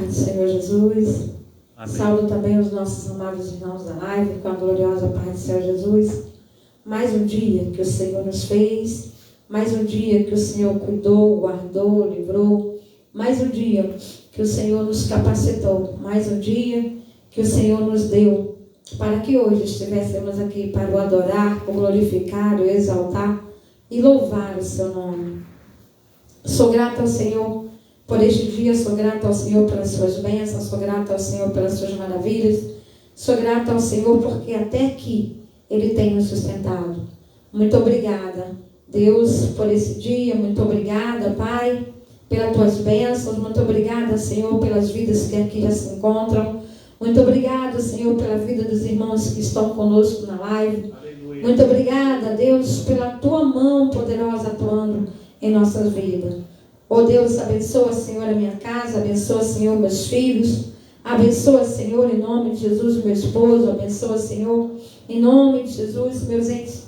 paz do Senhor Jesus. Amém. Saúdo também os nossos amados irmãos da live, com a gloriosa paz do Senhor Jesus. Mais um dia que o Senhor nos fez, mais um dia que o Senhor cuidou, guardou, livrou, mais um dia que o Senhor nos capacitou, mais um dia que o Senhor nos deu, para que hoje estivéssemos aqui para o adorar, o glorificar, o exaltar e louvar o seu nome. Sou grata ao Senhor por este dia, sou grata ao Senhor pelas suas bênçãos, sou grata ao Senhor pelas suas maravilhas, sou grata ao Senhor porque até aqui Ele tem nos sustentado. Muito obrigada, Deus, por esse dia, muito obrigada, Pai, pelas tuas bênçãos, muito obrigada, Senhor, pelas vidas que aqui já se encontram, muito obrigada, Senhor, pela vida dos irmãos que estão conosco na live. Aleluia. Muito obrigada, Deus, pela tua mão poderosa atuando em nossas vidas. Oh Deus, abençoa, Senhor, a minha casa, abençoa, Senhor, meus filhos, abençoa, Senhor, em nome de Jesus, meu esposo, abençoa, Senhor, em nome de Jesus, meus entes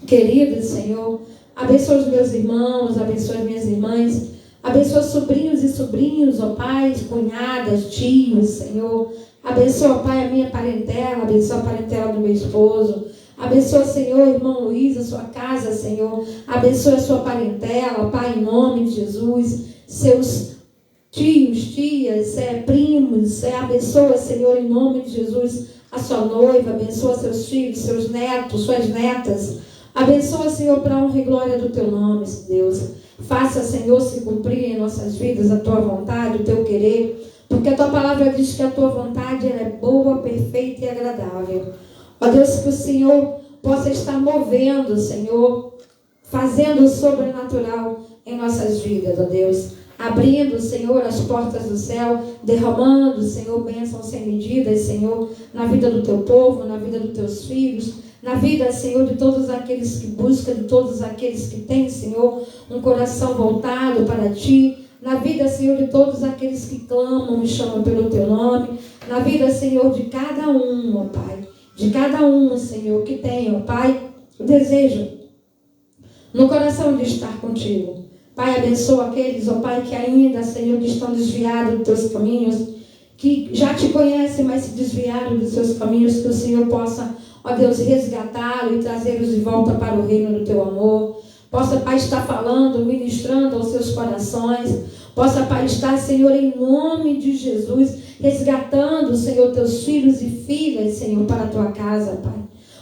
queridos, Senhor, abençoa os meus irmãos, abençoa as minhas irmãs, abençoa sobrinhos e sobrinhos, ó Pai, cunhadas, tios, Senhor, abençoa, Pai, a minha parentela, abençoa a parentela do meu esposo, abençoa, Senhor, irmão Luiz, a sua casa, Senhor. Abençoa a sua parentela, Pai, em nome de Jesus. Seus tios, tias, primos. Abençoa, Senhor, em nome de Jesus, a sua noiva. Abençoa seus filhos, seus netos, suas netas. Abençoa, Senhor, para a honra e glória do teu nome, Deus. Faça, Senhor, se cumprir em nossas vidas a tua vontade, o teu querer. Porque a tua palavra diz que a tua vontade ela é boa, perfeita e agradável. Ó Deus, que o Senhor possa estar movendo, Senhor, fazendo o sobrenatural em nossas vidas, ó Deus. Abrindo, Senhor, as portas do céu, derramando, Senhor, bênçãos sem medidas, Senhor, na vida do teu povo, na vida dos teus filhos, na vida, Senhor, de todos aqueles que buscam, de todos aqueles que têm, Senhor, um coração voltado para Ti. Na vida, Senhor, de todos aqueles que clamam e chamam pelo Teu nome. Na vida, Senhor, de cada um, ó Pai. De cada um, Senhor, que tem, ó Pai, o desejo no coração de estar contigo. Pai, abençoa aqueles, ó Pai, que ainda, Senhor, que estão desviados dos teus caminhos, que já te conhecem, mas se desviaram dos seus caminhos, que o Senhor possa, ó Deus, resgatá-los e trazê-los de volta para o reino do teu amor. Possa, Pai, estar falando, ministrando aos seus corações. Possa, Pai, estar, Senhor, em nome de Jesus, resgatando, Senhor, teus filhos e filhas, Senhor, para a tua casa, Pai.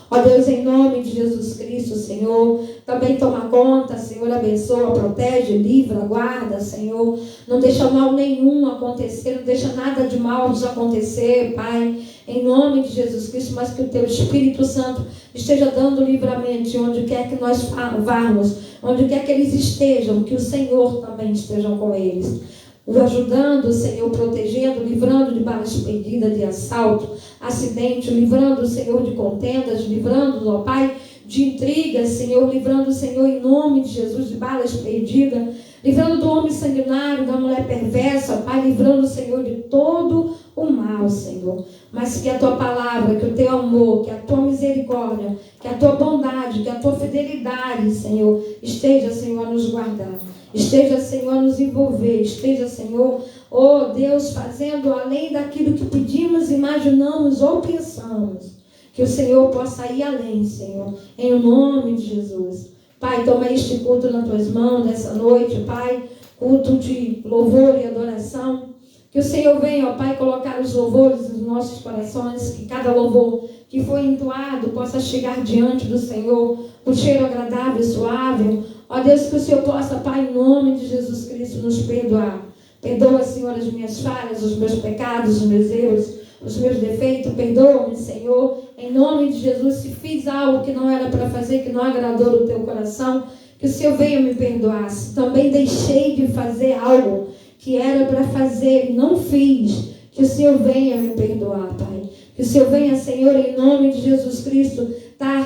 Ó Deus, em nome de Jesus Cristo, Senhor, também toma conta, Senhor, abençoa, protege, livra, guarda, Senhor. Não deixa mal nenhum acontecer, não deixa nada de mal nos acontecer, Pai. Em nome de Jesus Cristo, mas que o teu Espírito Santo esteja dando livramento onde quer que nós varmos, onde quer que eles estejam, que o Senhor também esteja com eles. O ajudando, Senhor, protegendo, livrando de balas perdidas, de assalto, acidente, livrando, Senhor, de contendas, livrando, ó Pai, de intrigas, Senhor, livrando, Senhor, em nome de Jesus, de balas perdidas, livrando do homem sanguinário, da mulher perversa, Pai, livrando, Senhor, de todo o mal, Senhor. Mas que a tua palavra, que o teu amor, que a tua misericórdia, que a tua bondade, que a tua fidelidade, Senhor, esteja, Senhor, a nos guardar. Esteja, Senhor, a nos envolver. Esteja, Senhor, oh Deus, fazendo além daquilo que pedimos, imaginamos ou pensamos. Que o Senhor possa ir além, Senhor, em nome de Jesus. Pai, toma este culto nas tuas mãos nessa noite, Pai, culto de louvor e adoração. Que o Senhor venha, ó Pai, colocar os louvores nos nossos corações, que cada louvor que foi entoado possa chegar diante do Senhor, com cheiro agradável e suave. Ó Deus, que o Senhor possa, Pai, em nome de Jesus Cristo, nos perdoar. Perdoa, Senhor, as minhas falhas, os meus pecados, os meus erros, os meus defeitos. Perdoa-me, Senhor, em nome de Jesus, se fiz algo que não era para fazer, que não agradou o teu coração, que o Senhor venha me perdoar. Se também deixei de fazer algo que era para fazer e não fiz, que o Senhor venha me perdoar, Pai. Que o Senhor venha, Senhor, em nome de Jesus Cristo,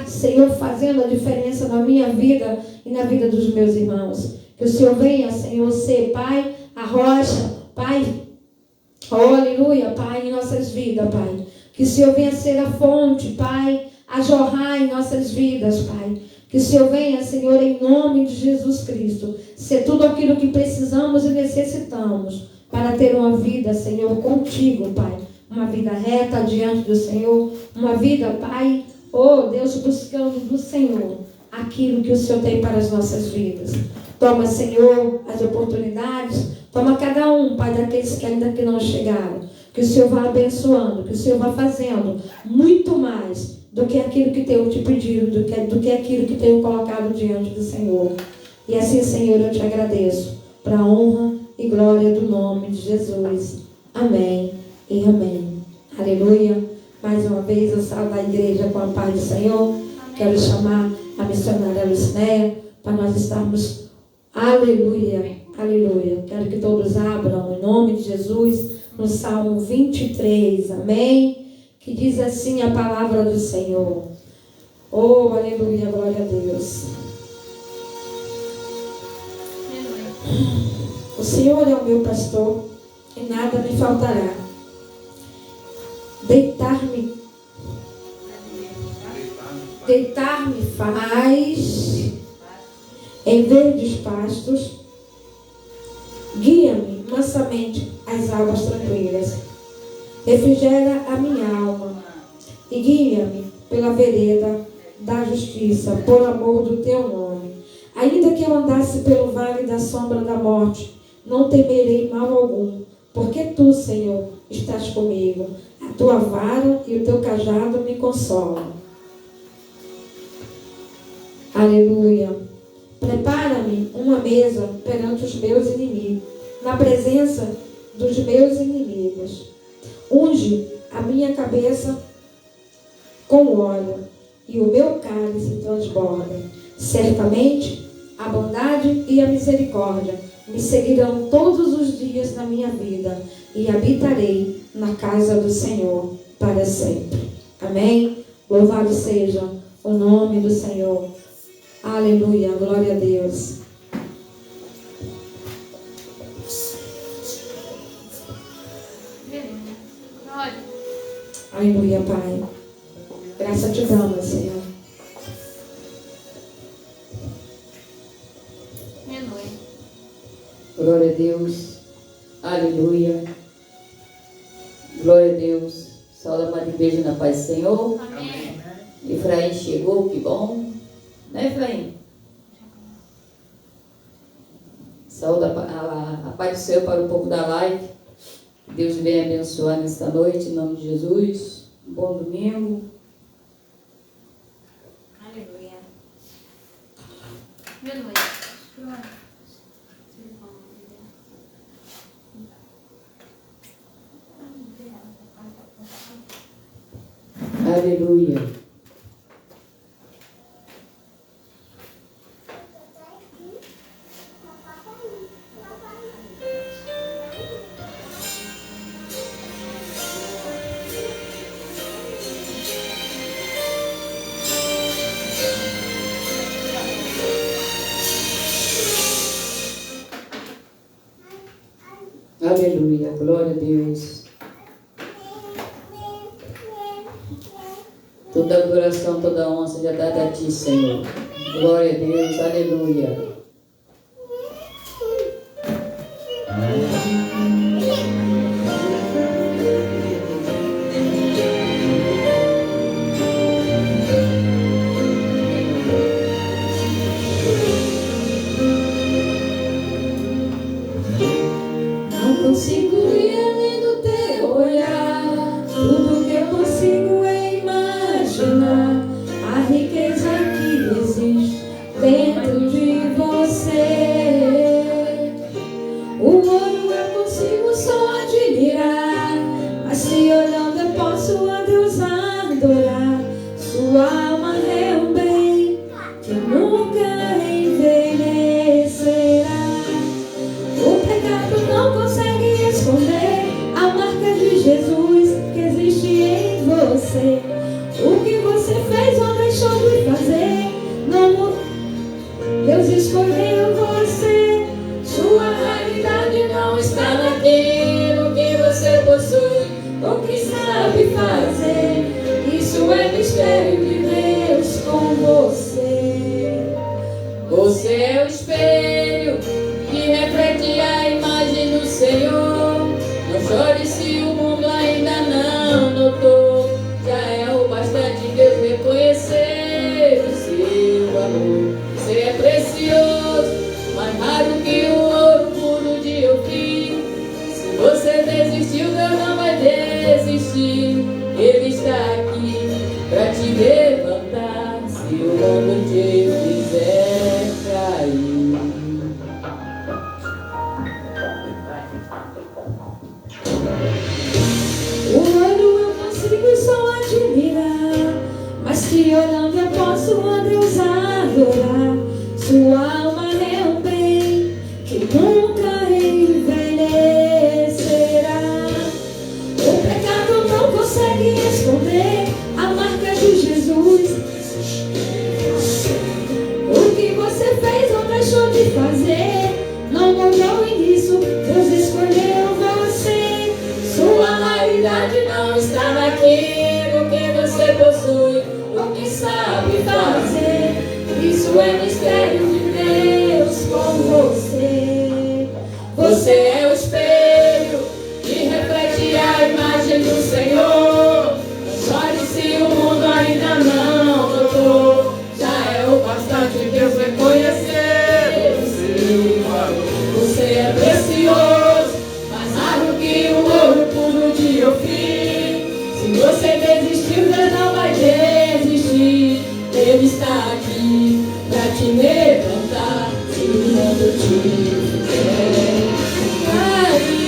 Senhor, fazendo a diferença na minha vida e na vida dos meus irmãos. Que o Senhor venha, Senhor, ser, Pai, a rocha, Pai, oh, aleluia, Pai, em nossas vidas, Pai. Que o Senhor venha ser a fonte, Pai, a jorrar em nossas vidas, Pai. Que o Senhor venha, Senhor, em nome de Jesus Cristo, ser tudo aquilo que precisamos e necessitamos para ter uma vida, Senhor, contigo, Pai. Uma vida reta diante do Senhor, uma vida, Pai, oh Deus, buscando do Senhor aquilo que o Senhor tem para as nossas vidas. Toma, Senhor, as oportunidades, toma cada um, Pai, daqueles que ainda que não chegaram. Que o Senhor vá abençoando, que o Senhor vá fazendo muito mais do que aquilo que tenho te pedido, do que aquilo que tenho colocado diante do Senhor. E assim, Senhor, eu te agradeço, para a honra e glória do nome de Jesus. Amém e amém. Aleluia. Mais uma vez eu saio da igreja com a paz do Senhor. Quero chamar a missionária Lucinéia para nós estarmos, aleluia, aleluia. Quero que todos abram em nome de Jesus no Salmo 23, amém? Que diz assim a palavra do Senhor. Oh, aleluia, glória a Deus. O Senhor é o meu pastor e nada me faltará. Deitar-me faz em verdes pastos, guia-me mansamente às águas tranquilas, refrigera a minha alma e guia-me pela vereda da justiça, por amor do teu nome. Ainda que eu andasse pelo vale da sombra da morte, não temerei mal algum, porque tu, Senhor, estás comigo. A tua vara e o teu cajado me consolam. Aleluia. Prepara-me uma mesa perante os meus inimigos, na presença dos meus inimigos. Unge a minha cabeça com óleo e o meu cálice transborda. Certamente a bondade e a misericórdia me seguirão todos os dias da minha vida e habitarei na casa do Senhor para sempre. Amém? Louvado seja o nome do Senhor. Aleluia, glória a Deus. Aleluia, Pai. Graça te damos, Senhor. Glória a Deus. Aleluia. Glória a Deus. Saúde a amada igreja na paz do Senhor. Amém. Efraim chegou, que bom. Né, Efraim? Saúde a paz do Senhor para um pouco da live. Deus venha abençoar nesta noite, em nome de Jesus. Um bom domingo. Aleluia. Boa noite. Aleluia. Aleluia, glória a Deus. Toda adoração, toda honra seja dada a Ti, Senhor. Glória a Deus, aleluia. Não consigo ir além do teu olhar. Tudo que eu consigo é imaginar a riqueza que existe dentro de você. chore se o mundo ainda não notou. Já é o bastante Deus reconhecer o seu valor. Você é precioso, mais raro que o ouro puro de Ofir. Se você desistiu, Deus não vai desistir. Ele está aqui pra te levantar se o mundo te fizer cair. O olho eu consigo só admirar, mas que olhando eu posso a Deus adorar. Sua alma é um bem que nunca envelhecerá. O pecado não consegue esconder a marca de Jesus. O que você fez ou deixou de fazer não mudou nisso. Deus escolheu você. Sua realidade não está naquilo que você possui, o que sabe fazer. Isso é mistério de Deus com você. Você é o espelho que reflete a imagem do Senhor. Não chore se o mundo ainda não notou. Já é o bastante Deus reconhecer o seu valor. Você é precioso, mais raro que o ouro puro de Ofir. Se você desistiu, Deus não vai desistir. Ele está aqui pra te levantar se o mundo te fizer cair.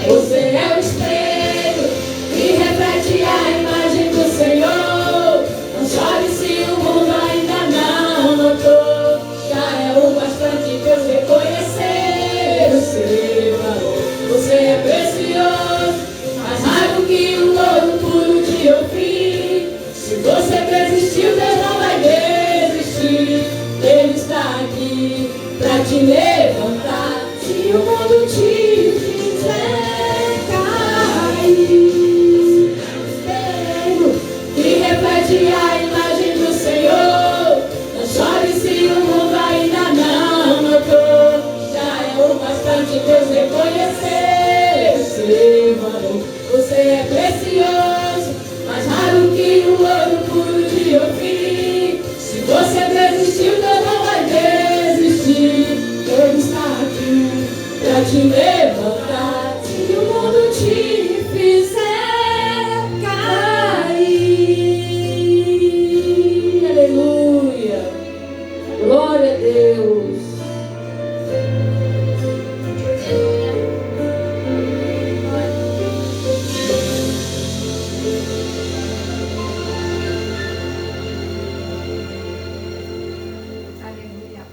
Você é o espelho que reflete a imagem do Senhor. Não chore se o mundo ainda não notou. Já é o bastante Deus reconhecer o seu valor. Você é precioso, mais raro que o ouro puro de Ofir. Se você desistiu, Deus não vai desistir. Ele está aqui pra te levantar se o mundo te fizer cair. Espelho que reflete a imagem do Senhor. Não chore se o mundo ainda não notou. Já é o bastante Deus reconhecer o seu valor. Você é precioso, mais raro que o ouro puro de Ofir. Se você desistiu, Deus não vai desistir. Ele está aqui pra te levantar se o mundo te fizer cair. Aleluia. Glória a Deus. Aleluia.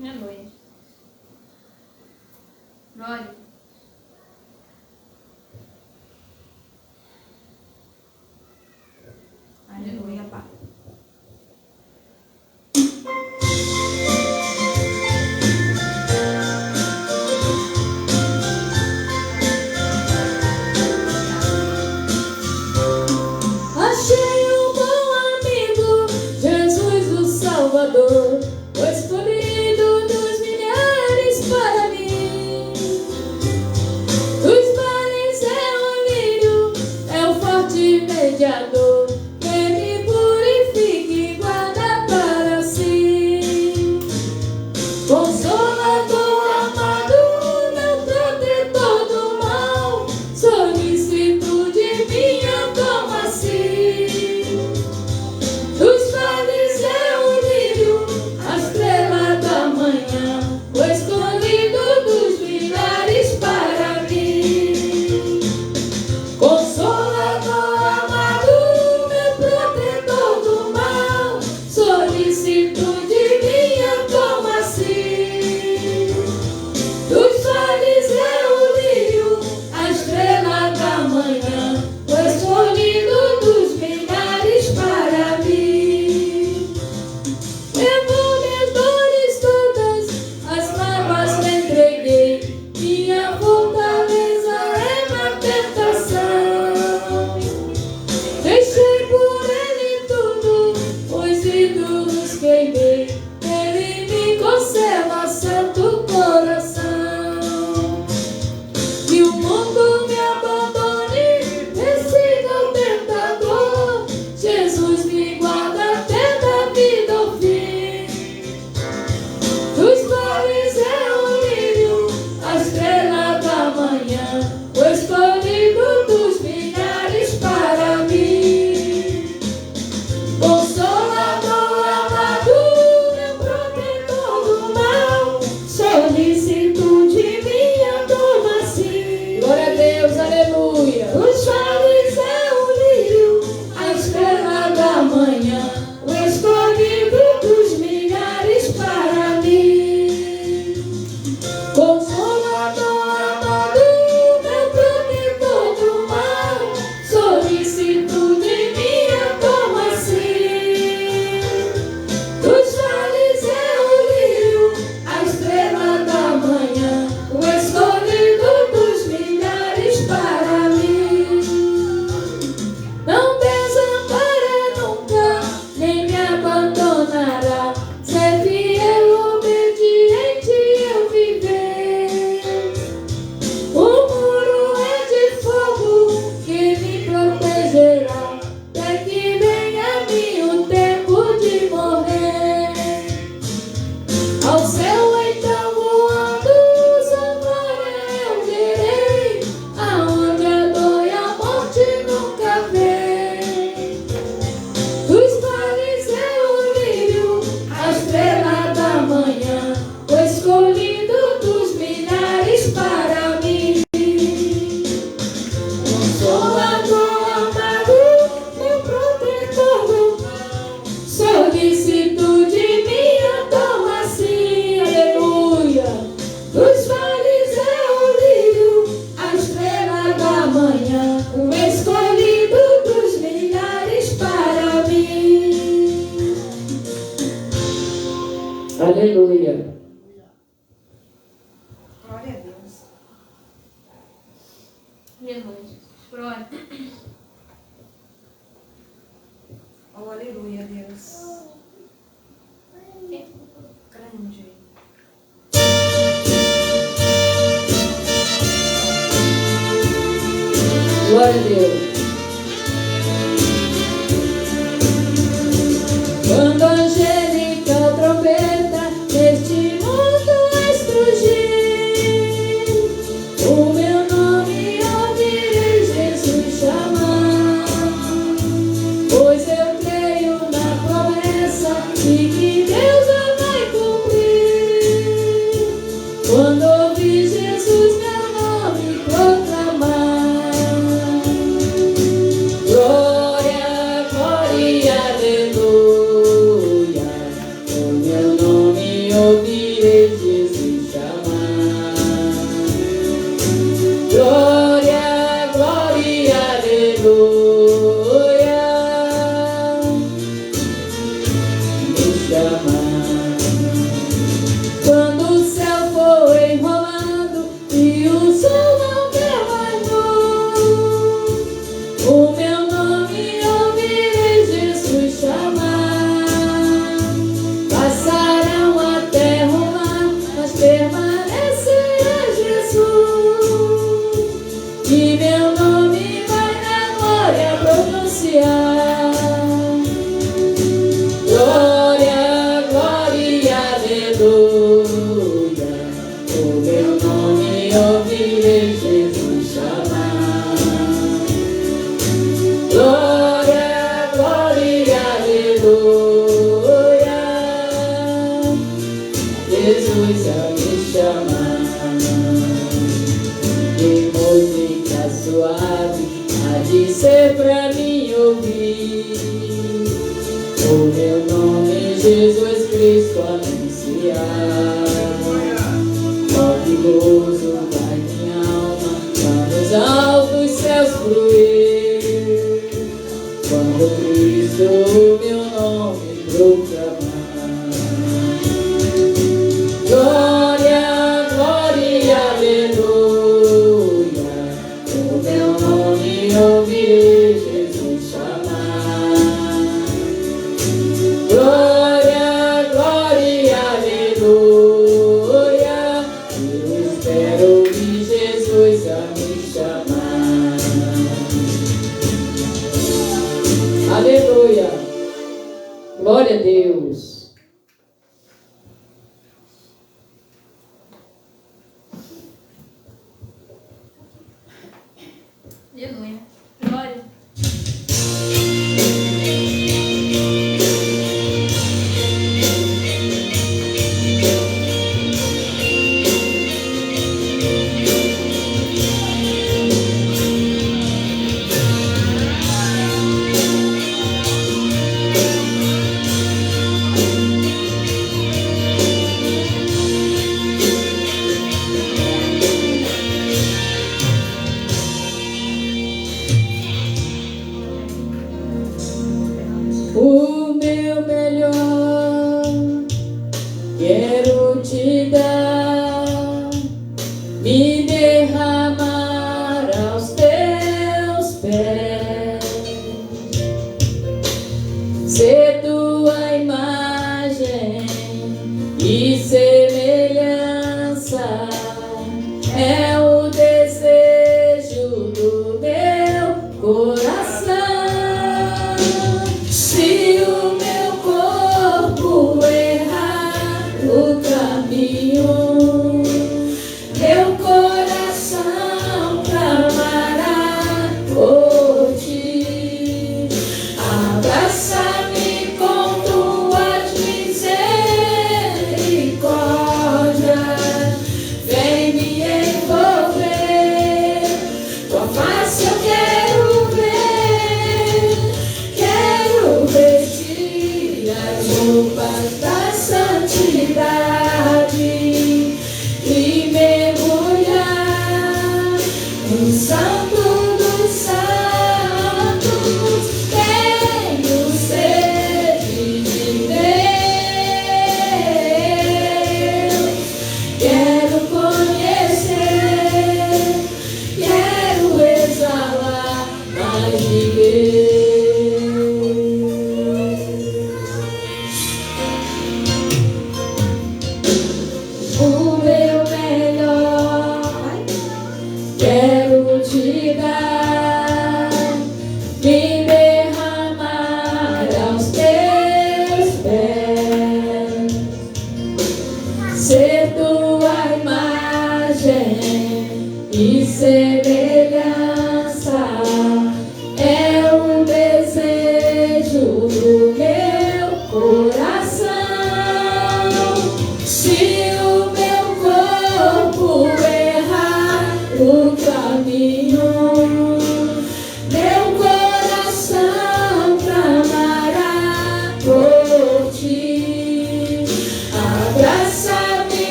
Aleluia. Glória. Aleluia, Pai. Achei um bom amigo, Jesus o Salvador, o escolhido dos milhares para mim. Dos vales é o lírio, é o forte mediador, que me purifica e guarda para si. Consolador amado, meu protetor do mal, solicitude minha toma assim. Dos vales é o lírio, a estrela da manhã, o escolhido dos milhares para mim. Consolador amado, Aleluia. Glória a Deus. Jesus. Pronto. Oh, aleluia, Deus. Grande. Glória a Deus. Quando a angélica trombeta neste mundo estrugir, o meu nome ouvirei Jesus chamar, pois eu creio na promessa de que Deus a vai cumprir. Quando ouvi Jesus meu nome proclamar, glória, glória, aleluia, o meu nome ouvirei Jesus chamar. Glória, glória, aleluia, me chamar. Quando o céu for enrolando e o sol não der mais luz, o meu nome ouvirei Jesus chamar. Passarão até o mar, mas permanecerá Jesus, e meu nome vai na glória pronunciar. Glória, glória, aleluia, o meu nome ouvirei Jesus chamar. Glória, glória, aleluia, Jesus a me chamar. Que música suave há de ser pra mim ouvir, o meu nome Jesus Cristo anunciar. Move gozo vai minha alma, lá nos altos céus fluir, quando Cristo o meu nome proclamar. Glória, glória, aleluia, o meu nome ouvirei Jesus chamar. Glória, glória, aleluia, eu espero ouvir Jesus a me chamar. Aleluia. Glória a Deus. Aleluia. Glória. O meu melhor quero te dar, me derramar aos teus pés, ser tua imagem e semelhança, é o desejo do meu coração. Se o meu corpo errar o caminho, meu coração clamará por ti. Abraça-me com tuas misericórdias.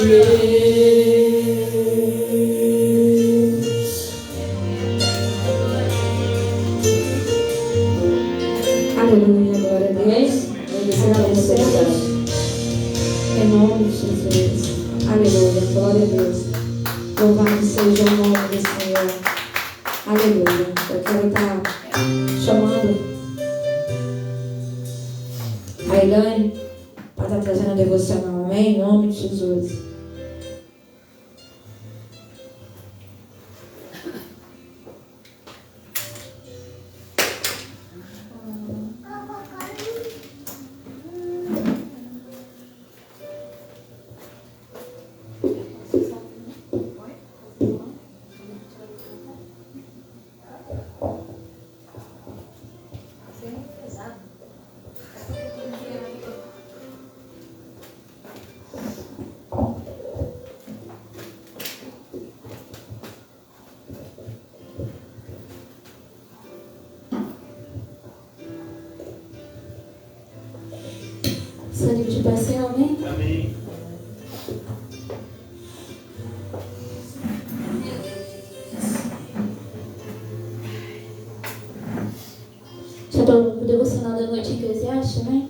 Aleluia, glória a Deus. Em nome de Jesus. Aleluia, glória a Deus. Louvado seja o nome do Senhor. Aleluia. Eu quero estar chamando a Elaine para estar trazendo a devocional. Amém? Em nome de Jesus. Sangue de bênção, amém? Amém. Já estou no devocional da noite em Eclesiastes, amém?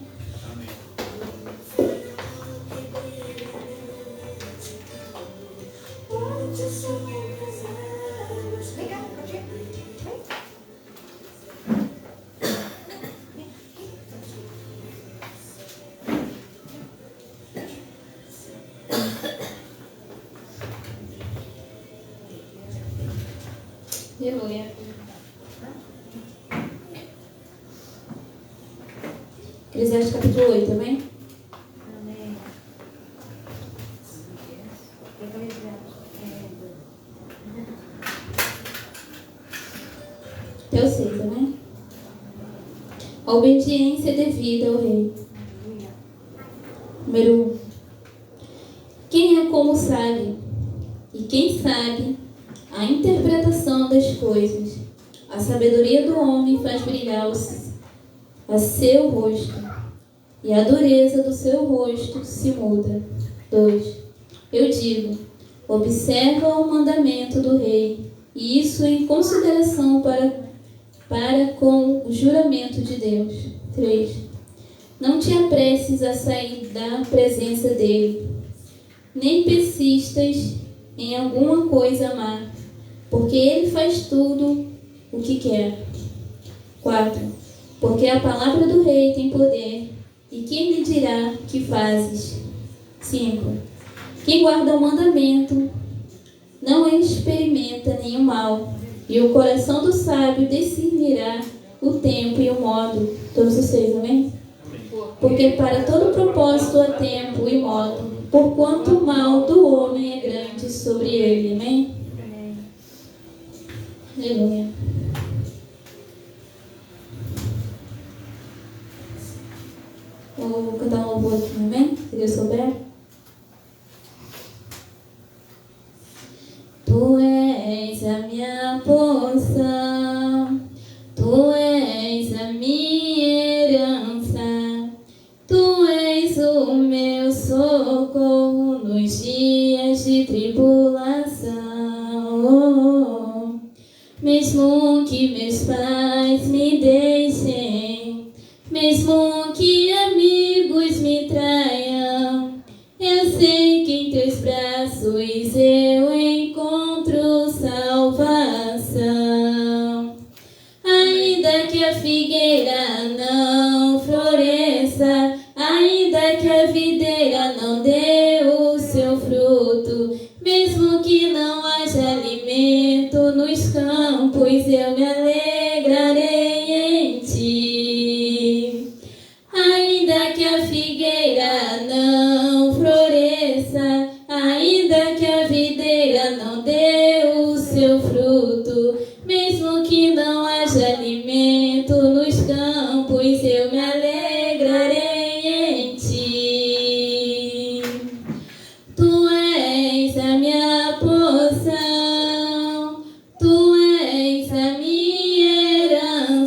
Aleluia. Eclesiastes capítulo 8, amém? Amém. Até o 6, amém? A obediência devida ao rei. Número 1. Quem é como sabe? E quem sabe a interpretação das coisas? A sabedoria do homem faz brilhar a seu rosto, e a dureza do seu rosto se muda. 2. Eu digo, observa o mandamento do rei, e isso em consideração para com o juramento de Deus. 3. Não te apresses a sair da presença dele, nem persistas em alguma coisa má, porque ele faz tudo o que quer. 4. Porque a palavra do rei tem poder, e quem lhe dirá que fazes? 5. Quem guarda o mandamento não experimenta nenhum mal, e o coração do sábio discernirá o tempo e o modo. Todos os 6, amém? Porque para todo propósito há tempo e modo, porquanto o mal do homem é grande sobre ele, amém? Aleluia. Vou cantar um louvor aqui, amém? Se Deus souber. Tu és a minha porção, tu és a minha herança, tu és o meu socorro nos dias de tribulação. Mesmo que meus pais me deixem, mesmo que amigos me traiam, eu sei que em teus braços eu encontro salvação. Ainda que a figueira não floresça, ainda que a videira não dê o seu fruto, mesmo que não haja alimento nos campos, eu me alegrarei em ti. Ainda que a figueira não floresça, ainda que a videira não dê o seu fruto, mesmo que não haja alimento nos campos, eu me alegrarei em ti. Tu és a minha porção, tu és a minha herança.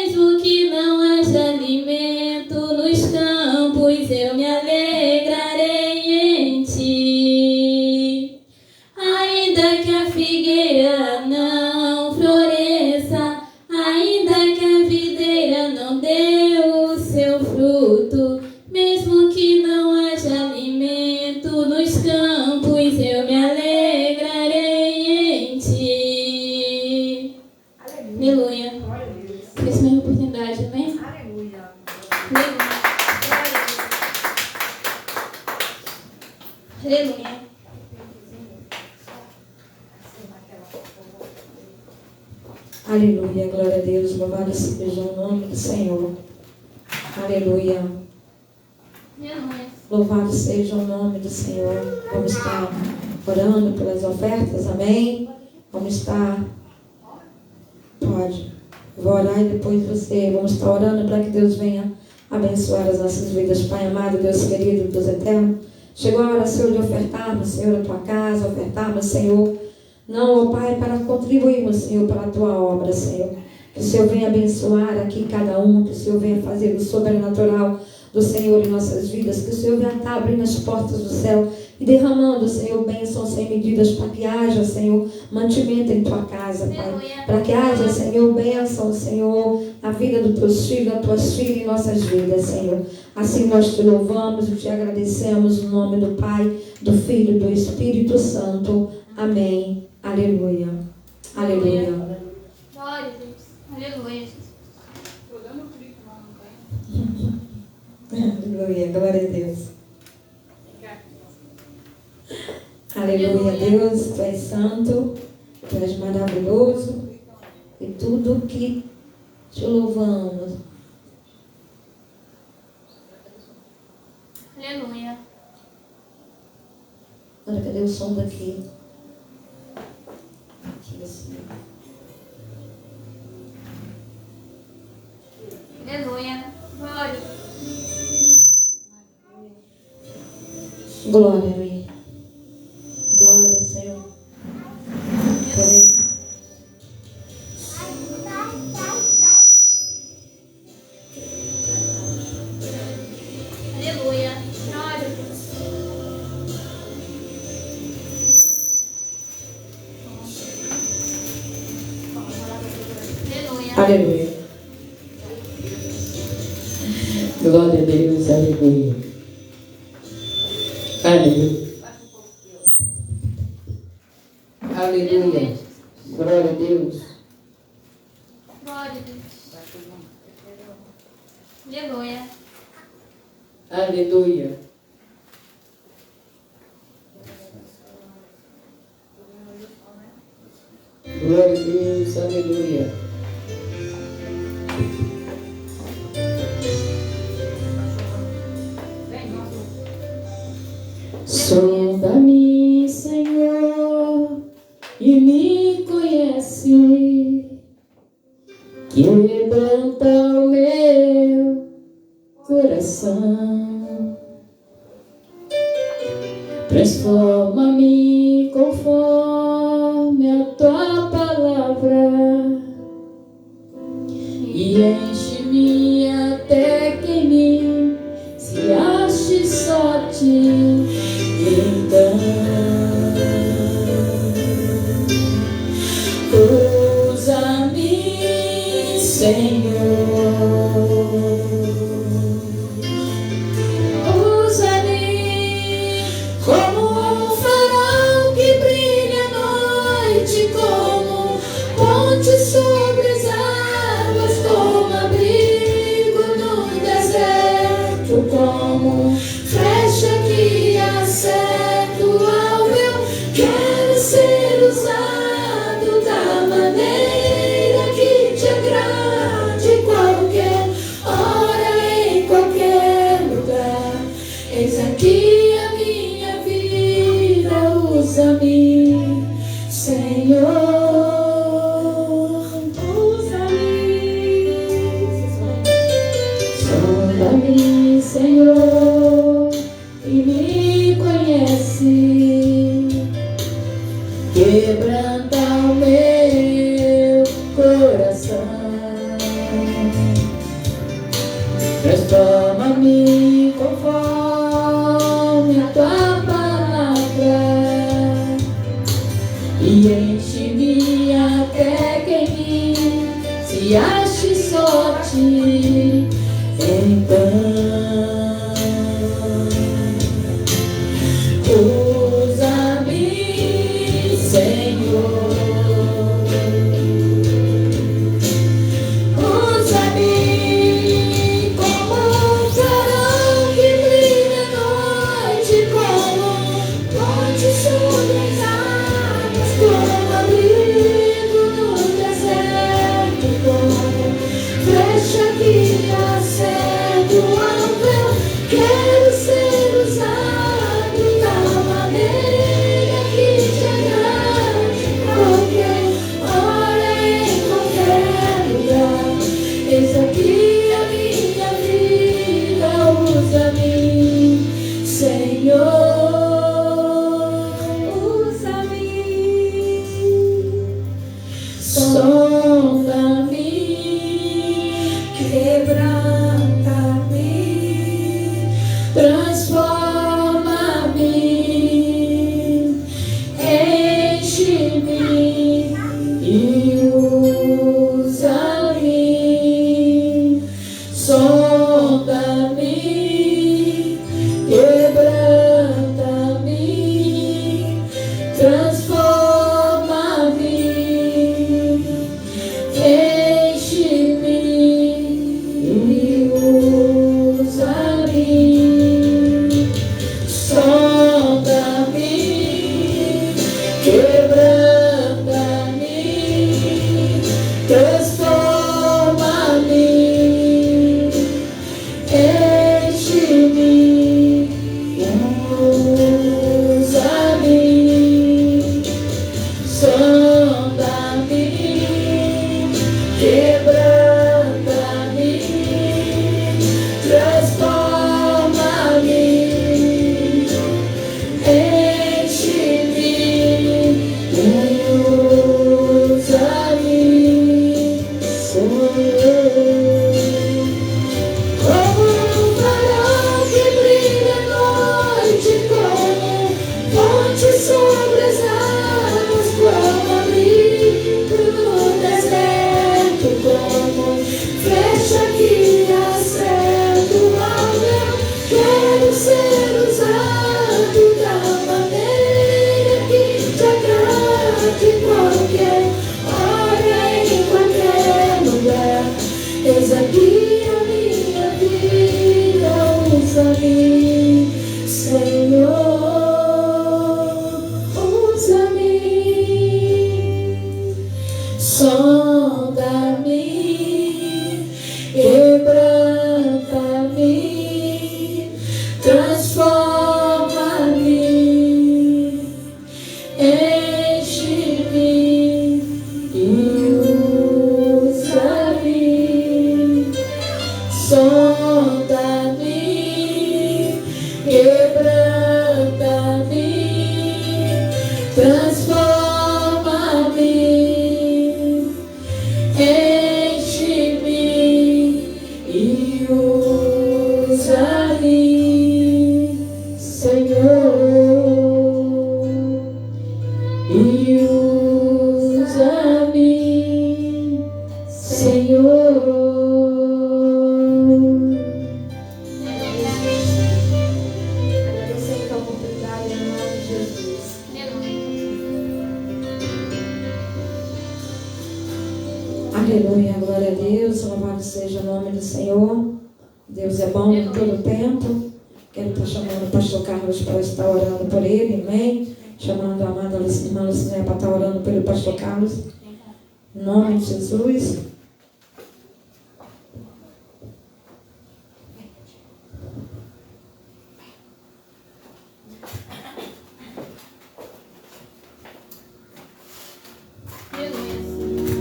Mesmo que não haja alimento nos campos, eu me alegrarei em ti. Ainda que a figueira não floresça, ainda que a videira não dê o seu fruto, mesmo que não haja alimento nos campos, eu me alegrarei em ti. Aleluia. Essa é a minha oportunidade, amém? Aleluia. Aleluia. Aleluia, glória a Deus, louvado seja o nome do Senhor. Aleluia. Aleluia. Louvado seja o nome do Senhor. Vamos estar orando pelas ofertas, amém? Vamos estar. Pode. Vou orar e depois você. Vamos estar orando para que Deus venha abençoar as nossas vidas. Pai amado, Deus querido, Deus eterno. Chegou a hora, Senhor, de ofertarmos, Senhor, a tua casa, ofertarmos, Senhor. Não, ó Pai, para contribuirmos, Senhor, para a tua obra, Senhor. Que o Senhor venha abençoar aqui cada um, que o Senhor venha fazer o sobrenatural do Senhor em nossas vidas, que o Senhor venha estar abrindo as portas do céu e derramando, Senhor, bênçãos sem medidas, para que haja, Senhor, mantimento em tua casa, Pai. Para que haja, Senhor, bênção, Senhor, na vida dos teus filhos, das tuas filhas em nossas vidas, Senhor. Assim nós te louvamos e te agradecemos no nome do Pai, do Filho e do Espírito Santo. Amém. Aleluia. Aleluia. Glória a Deus. Aleluia. Aleluia. Glória a Deus. Aleluia, Deus, tu és santo, tu és maravilhoso e tudo que te louvamos. Aleluia. Olha, cadê o som daqui? Aqui assim. Aleluia. Glória. Glória a mim. Glória, Senhor. Peraí. Aleluia. Glória a Deus. Aleluia. Aleluia. Glória a Deus, aleluia. Aleluia. Aleluia. Glória a Deus. Glória a Deus. Aleluia. Aleluia. Glória a Deus, aleluia. Sonda-me, Senhor, e me conhece, quebranta o meu coração, transforma-me conforme a tua palavra e enche-me até que em mim se ache só ti. Então, usa-me, Senhor, usa-me como um farol que brilha à noite, como ponte sobre as águas, como abrigo no deserto, como flecha que acerta o alvo. Eu quero ser usado da maneira que te agrade, qualquer hora, em qualquer lugar. Eis aqui a minha vida, usa-me, Senhor, usa-me, sonda-me, Senhor, e me conhece, quebranta o meu coração, Transforma-me conforme a tua palavra e enche-me até que em mim se ache só ti. Então usa-me, Senhor. Quero ser usado da maneira que te agrade, qualquer hora, em qualquer lugar. Eis aqui a minha vida, usa-me, Senhor, usa-me, sonda-me, quebranta-me, transforma-me, enche-me e usa-me, sonda-me, quebranta-me, transforma-me, enche-me e usa-me. Sonda-me, quebranta-me, transforma-me, enche-me, usa-me. Sonda-me, quebranta-me, transforma-me, enche-me, usa-me, Senhor. Como um farol que brilha à noite, como fonte sobre as águas, como abrigo no deserto, como flecha que acerta o alvo. Quero ser usado da maneira que te agrade, qualquer hora, em qualquer lugar. Eis aqui a minha vida, usa-me, Senhor, usa-me, sonda-me, quebranta-me, transforma-me, enche-me e usa-me, sonda-me, quebranta-me, transforma-me, enche-me e usa-me, Senhor, e usa-me, Senhor. Agradecendo a oportunidade em nome de Jesus. Aleluia, glória a Deus, louvado seja o nome do Senhor. Deus é bom em todo tempo. Quero estar chamando o pastor Carlos para estar orando por ele, amém? Chamando a amada irmã Lucinéia para estar orando pelo pastor Carlos. Em nome de Jesus.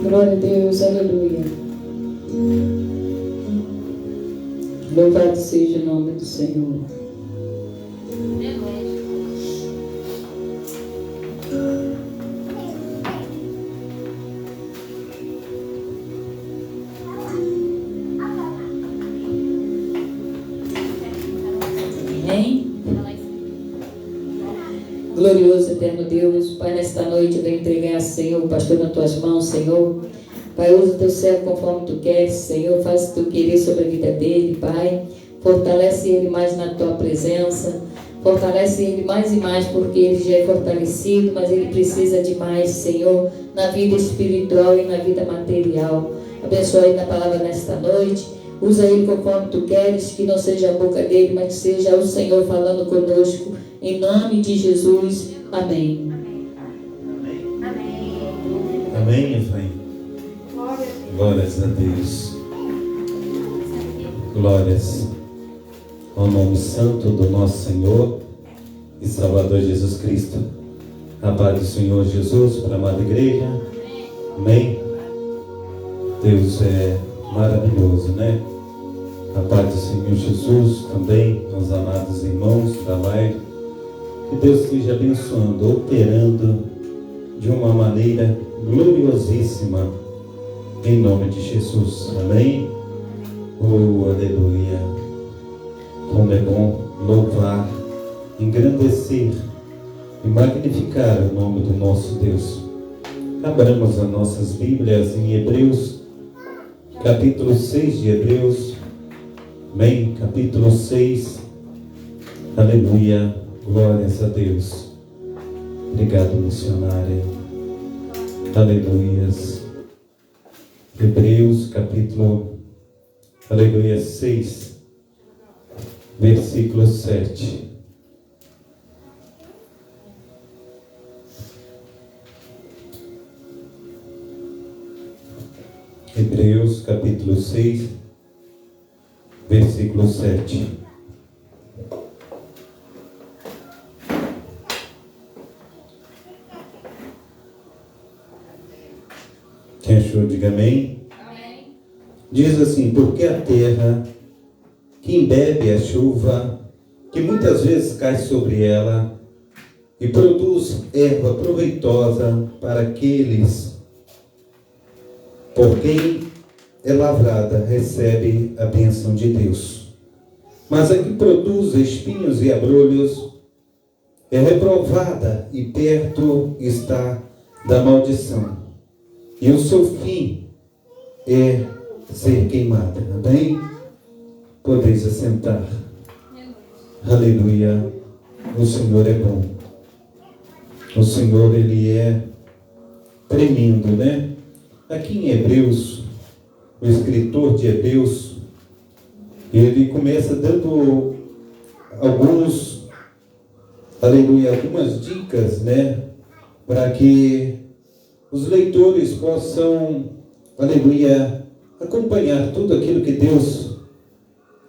Glória a Deus, aleluia. Louvado seja o nome do Senhor. glorioso, eterno Deus, Pai, nesta noite eu venho entregar, Senhor, o pastor nas tuas mãos, Senhor. Pai, usa o teu servo conforme tu queres, Senhor, faz o teu querer sobre a vida dele, Pai. Fortalece ele mais na tua presença, fortalece ele mais e mais, porque ele já é fortalecido, mas ele precisa de mais, Senhor, na vida espiritual e na vida material. Abençoa ele na palavra nesta noite, usa ele conforme tu queres, que não seja a boca dele, mas que seja o Senhor falando conosco, em nome de Jesus, amém. Amém, Efraim? Glórias a Deus. Glórias ao nome santo do nosso Senhor e Salvador Jesus Cristo. A paz do Senhor Jesus para a amada igreja. Amém. Deus é maravilhoso, né? A paz do Senhor Jesus também aos amados irmãos da live. Que Deus esteja abençoando, operando de uma maneira gloriosíssima, em nome de Jesus. Amém? Oh, aleluia! Como é bom louvar, engrandecer e magnificar o nome do nosso Deus. Abramos as nossas Bíblias em Hebreus, capítulo 6 de Hebreus. Amém? Capítulo 6. Aleluia! Glórias a Deus. Obrigado, missionária. Aleluias. Hebreus, capítulo, aleluia, 6, versículo 7. Hebreus, capítulo 6, versículo 7. Quem achou, diga amém. Amém. Diz assim: porque a terra que embebe a chuva, que muitas vezes cai sobre ela, e produz erva proveitosa para aqueles por quem é lavrada, recebe a bênção de Deus. Mas a que produz espinhos e abrolhos é reprovada, e perto está da maldição, e o seu fim é ser queimada. Amém? Podeis assentar. Aleluia. O Senhor é bom. O Senhor, Ele é tremendo, né? Aqui em Hebreus, o escritor de Hebreus, ele começa dando algumas dicas, né? Para que os leitores possam, acompanhar tudo aquilo que Deus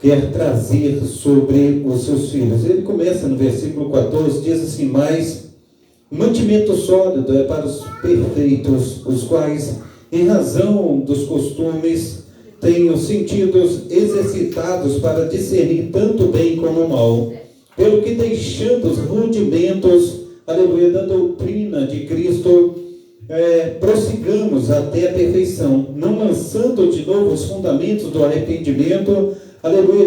quer trazer sobre os seus filhos. Ele começa no versículo 14, diz assim: mas mantimento sólido é para os perfeitos, os quais, em razão dos costumes, têm os sentidos exercitados para discernir tanto o bem como o mal, pelo que, deixando os rudimentos, da doutrina de Cristo, prossigamos até a perfeição, não lançando de novo os fundamentos do arrependimento,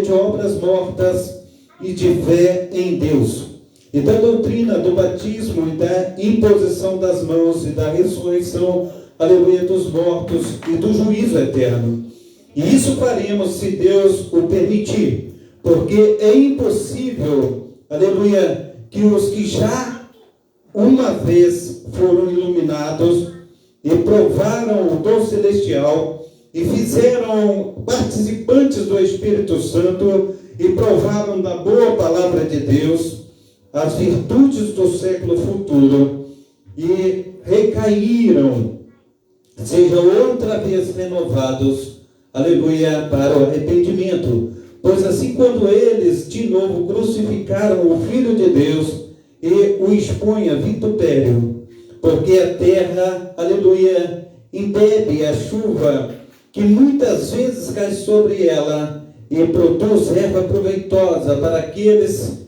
de obras mortas e de fé em Deus, e da doutrina do batismo e da imposição das mãos e da ressurreição, dos mortos e do juízo eterno. E isso faremos se Deus o permitir, porque é impossível, que os que já uma vez foram iluminados e provaram o dom celestial e fizeram participantes do Espírito Santo e provaram da boa palavra de Deus as virtudes do século futuro e recaíram, sejam outra vez renovados, para o arrependimento. Pois assim, quando eles de novo crucificaram o Filho de Deus e o expõem a vitupério, porque a terra, embebe a chuva, que muitas vezes cai sobre ela, e produz erva proveitosa para aqueles,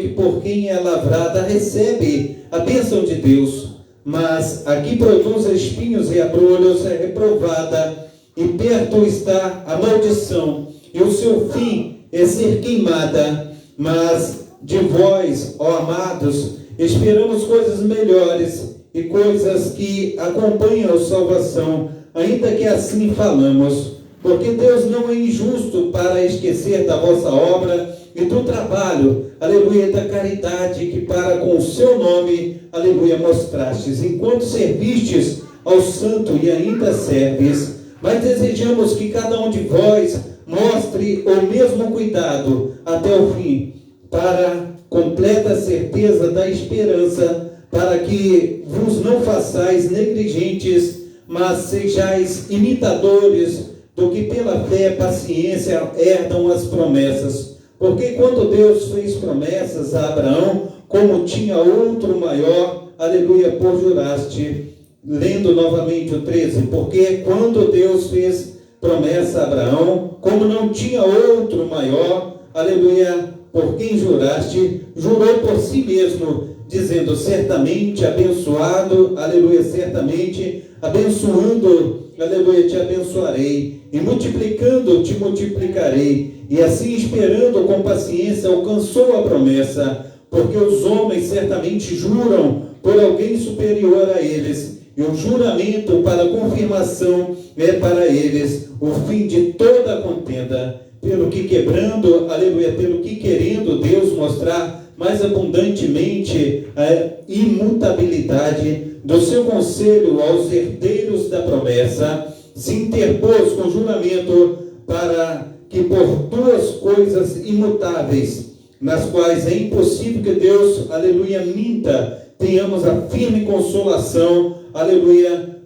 que por quem é lavrada, recebe a bênção de Deus. Mas a que produz espinhos e abrolhos é reprovada, e perto está a maldição, e o seu fim é ser queimada. Mas de vós, ó amados, esperamos coisas melhores e coisas que acompanham a salvação, ainda que assim falamos. Porque Deus não é injusto para esquecer da vossa obra e do trabalho, aleluia, da caridade que para com o seu nome, aleluia, mostrastes, enquanto servistes ao santo e ainda serves. Mas desejamos que cada um de vós mostre o mesmo cuidado até o fim, para completa certeza da esperança, para que vos não façais negligentes, mas sejais imitadores do que pela fé e paciência herdam as promessas. Porque quando Deus fez promessas a Abraão, como tinha outro maior, aleluia, por juraste. Lendo novamente o 13, porque quando Deus fez promessa a Abraão, como não tinha outro maior, aleluia, por quem juraste, jurou por si mesmo, dizendo, certamente abençoado, aleluia, certamente abençoando, aleluia, te abençoarei, e multiplicando te multiplicarei, e assim esperando com paciência alcançou a promessa, porque os homens certamente juram por alguém superior a eles, e o juramento para confirmação é para eles o fim de toda contenda, pelo que quebrando, aleluia, pelo que querendo Deus mostrar mais abundantemente a imutabilidade do seu conselho aos herdeiros da promessa, se interpôs com juramento para que por duas coisas imutáveis, nas quais é impossível que Deus, aleluia, minta, tenhamos a firme consolação, aleluia,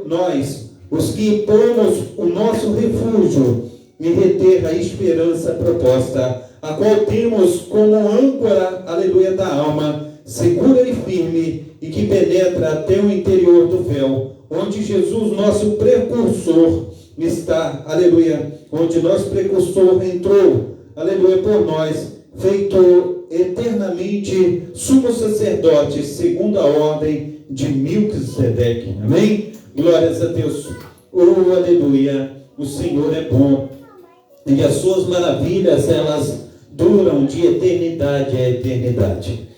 nós, os que pomos o nosso refúgio em reter a esperança proposta, a qual temos como âncora, aleluia, da alma, segura e firme, e que penetra até o interior do véu, onde Jesus, nosso precursor, está, aleluia, onde nosso precursor entrou, aleluia, por nós, feito eternamente sumo sacerdote, segundo a ordem de Melquisedeque. Amém? Glórias a Deus. Oh, aleluia. O Senhor é bom. E as suas maravilhas, elas duram de eternidade a eternidade.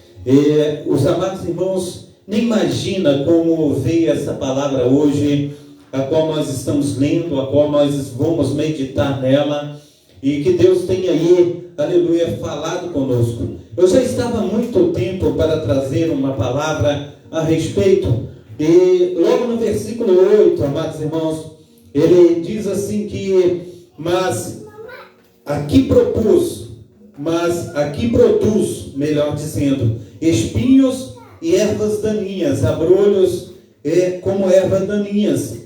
Os amados irmãos, nem imagina como veio essa palavra hoje, a qual nós estamos lendo, a qual nós vamos meditar nela. E que Deus tenha aí, aleluia, falado conosco. Eu já estava há muito tempo para trazer uma palavra a respeito. E logo no versículo 8, amados irmãos, ele diz assim que, mas aqui produz, melhor dizendo, espinhos e ervas daninhas, abrolhos como ervas daninhas.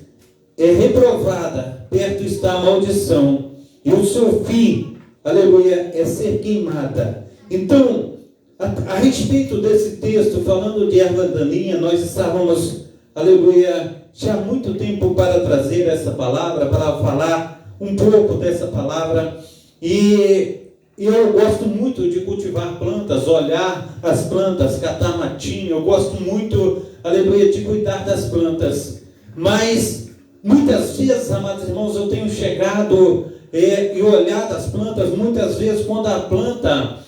É reprovada, perto está a maldição, e o seu fim, aleluia, é ser queimada. Então, a respeito desse texto, falando de erva daninha, nós estávamos, aleluia, já há muito tempo para trazer essa palavra, para falar um pouco dessa palavra, e eu gosto muito de cultivar plantas, olhar as plantas, catar matinho, eu gosto muito, aleluia, de cuidar das plantas, mas muitas vezes, amados irmãos, eu tenho chegado e olhado as plantas, muitas vezes quando a planta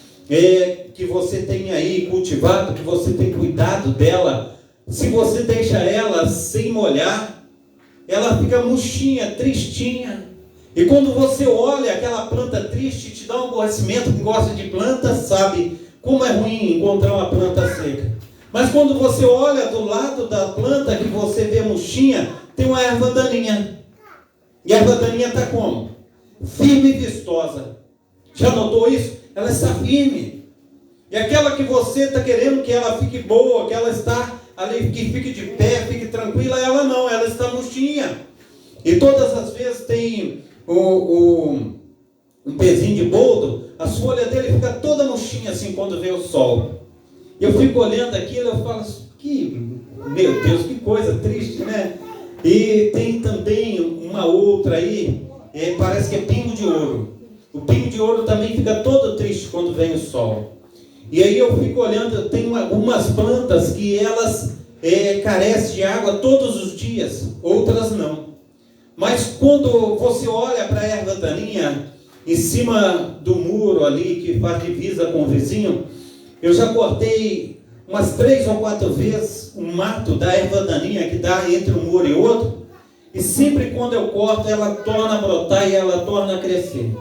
que você tem aí cultivado, que você tem cuidado dela, se você deixa ela sem molhar, ela fica murchinha, tristinha. E quando você olha aquela planta triste, te dá um aborrecimento. Quem gosta de planta sabe como é ruim encontrar uma planta seca. Mas quando você olha do lado da planta que você vê murchinha, tem uma erva daninha. E a erva daninha está como? Firme e vistosa. Já notou isso? Ela está firme. E aquela que você está querendo que ela fique boa, que ela está ali, que fique de pé, fique tranquila, ela não, ela está murchinha. E todas as vezes tem um pezinho de boldo, as folhas dele ficam toda murchinha assim quando vê o sol. Eu fico olhando aquilo, eu falo, meu Deus, que coisa triste, né? E tem também uma outra aí, parece que é pingo de ouro. O pingo de ouro também fica todo triste quando vem o sol. E aí eu fico olhando, tem algumas plantas que elas carecem de água todos os dias, outras não. Mas quando você olha para a erva daninha, em cima do muro ali, que faz divisa com o vizinho, eu já cortei umas 3 ou 4 vezes um mato da erva daninha que dá entre um muro e outro, e sempre quando eu corto, ela torna a brotar e ela torna a crescer.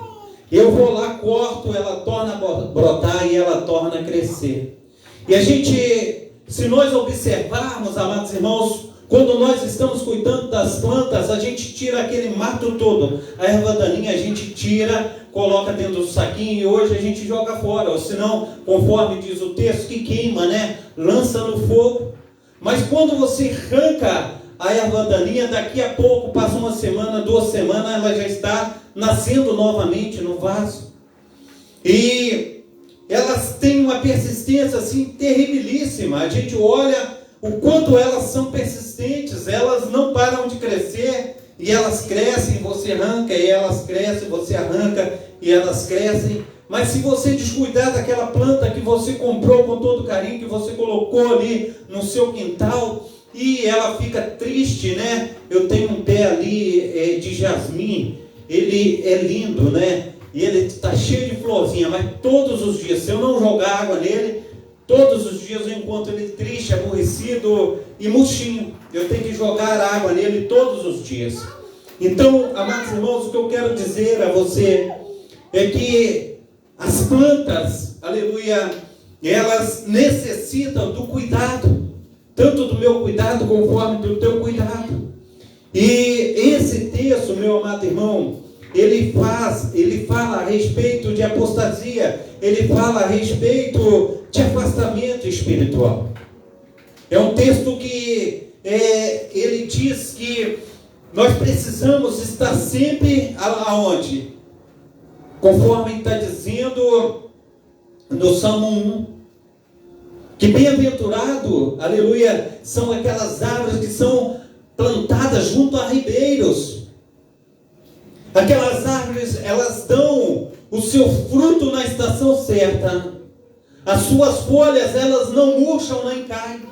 Eu vou lá, corto, ela torna a brotar e ela torna a crescer. E a gente, se nós observarmos, amados irmãos, quando nós estamos cuidando das plantas, a gente tira aquele mato todo. A erva daninha a gente tira, coloca dentro do saquinho e hoje a gente joga fora. Ou senão, conforme diz o texto, que queima, né? Lança no fogo. Mas quando você arranca a erva daninha, daqui a pouco, passa uma semana, 2 semanas, ela já está nascendo novamente no vaso. E elas têm uma persistência assim terribilíssima. A gente olha o quanto elas são persistentes, elas não param de crescer, e elas crescem, você arranca, e elas crescem, você arranca, e elas crescem. Mas se você descuidar daquela planta que você comprou com todo carinho, que você colocou ali no seu quintal, e ela fica triste, né? Eu tenho um pé ali de jasmim, ele é lindo, né? E ele está cheio de florzinha, mas todos os dias, se eu não jogar água nele, todos os dias eu encontro ele triste, aborrecido e murchinho. Eu tenho que jogar água nele todos os dias. Então, amados irmãos, o que eu quero dizer a você é que as plantas, aleluia, elas necessitam do cuidado. Tanto do meu cuidado conforme do teu cuidado. E esse texto, meu amado irmão, ele fala a respeito de apostasia, ele fala a respeito de afastamento espiritual. É um texto que ele diz que nós precisamos estar sempre aonde? Conforme está dizendo no Salmo 1. Que bem-aventurado, aleluia, são aquelas árvores que são plantadas junto a ribeiros. Aquelas árvores, elas dão o seu fruto na estação certa. As suas folhas, elas não murcham nem caem.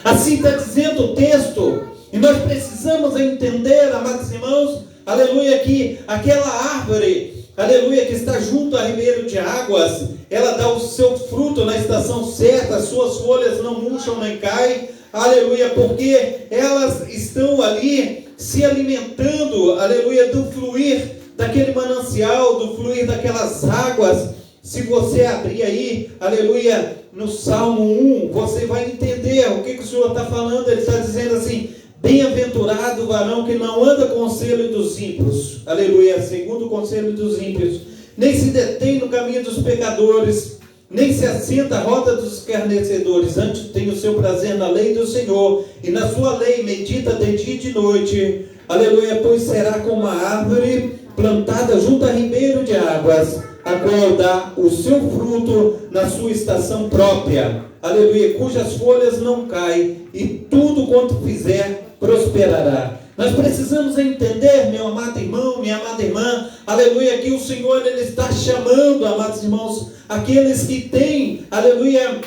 Assim está dizendo o texto. E nós precisamos entender, amados irmãos, aleluia, que aquela árvore, aleluia, que está junto a ribeiro de águas, ela dá o seu fruto na estação certa, as suas folhas não murcham nem caem, aleluia, porque elas estão ali se alimentando, aleluia, do fluir daquele manancial, do fluir daquelas águas. Se você abrir aí, aleluia, no Salmo 1, você vai entender o que o Senhor está falando. Ele está dizendo assim: bem-aventurado o varão que não anda com o conselho dos ímpios, aleluia, segundo o conselho dos ímpios, nem se detém no caminho dos pecadores, nem se assenta à roda dos escarnecedores. Antes tem o seu prazer na lei do Senhor, e na sua lei medita de dia e de noite, aleluia, pois será como uma árvore plantada junto a ribeiro de águas, a qual dá o seu fruto na sua estação própria, aleluia, cujas folhas não caem, e tudo quanto fizer prosperará. Nós precisamos entender, meu amado irmão, minha amada irmã, aleluia, que o Senhor, Ele está chamando, amados irmãos, aqueles que têm, aleluia,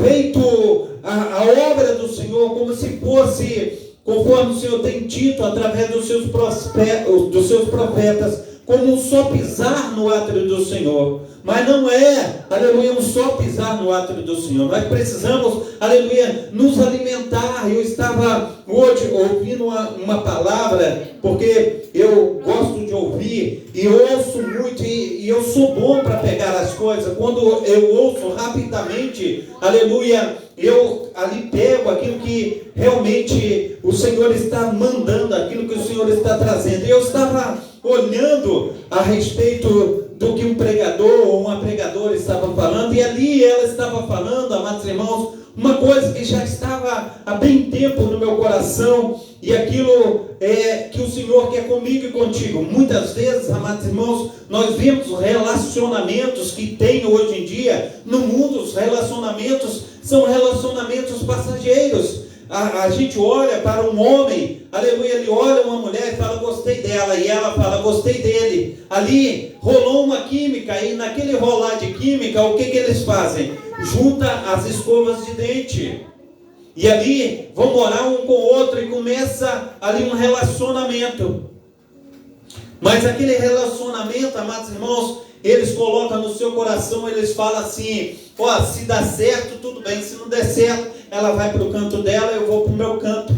feito a obra do Senhor como se fosse, conforme o Senhor tem dito através dos seus profetas, como um só pisar no átrio do Senhor. Mas não é, aleluia, um só pisar no átrio do Senhor. Nós precisamos, aleluia, nos alimentar. Eu estava hoje ouvindo uma palavra, porque eu gosto de ouvir, e eu ouço muito, e eu sou bom para pegar as coisas. Quando eu ouço rapidamente, aleluia, eu ali pego aquilo que realmente o Senhor está mandando, aquilo que o Senhor está trazendo. E eu estava olhando a respeito do que um pregador ou uma pregadora estava falando, e ali ela estava falando, amados irmãos, uma coisa que já estava há bem tempo no meu coração, e aquilo é que o Senhor quer comigo e contigo. Muitas vezes, amados irmãos, nós vemos relacionamentos que tem hoje em dia no mundo. Os relacionamentos são relacionamentos passageiros. A gente olha para um homem, aleluia, ele olha uma mulher e fala: gostei dela, e ela fala: gostei dele. Ali rolou uma química, e naquele rolar de química, o que eles fazem? Junta as escovas de dente, e ali vão morar um com o outro, e começa ali um relacionamento. Mas aquele relacionamento, amados irmãos, eles colocam no seu coração, eles falam assim, ó, se dá certo, tudo bem, se não der certo, ela vai para o canto dela, eu vou para o meu canto.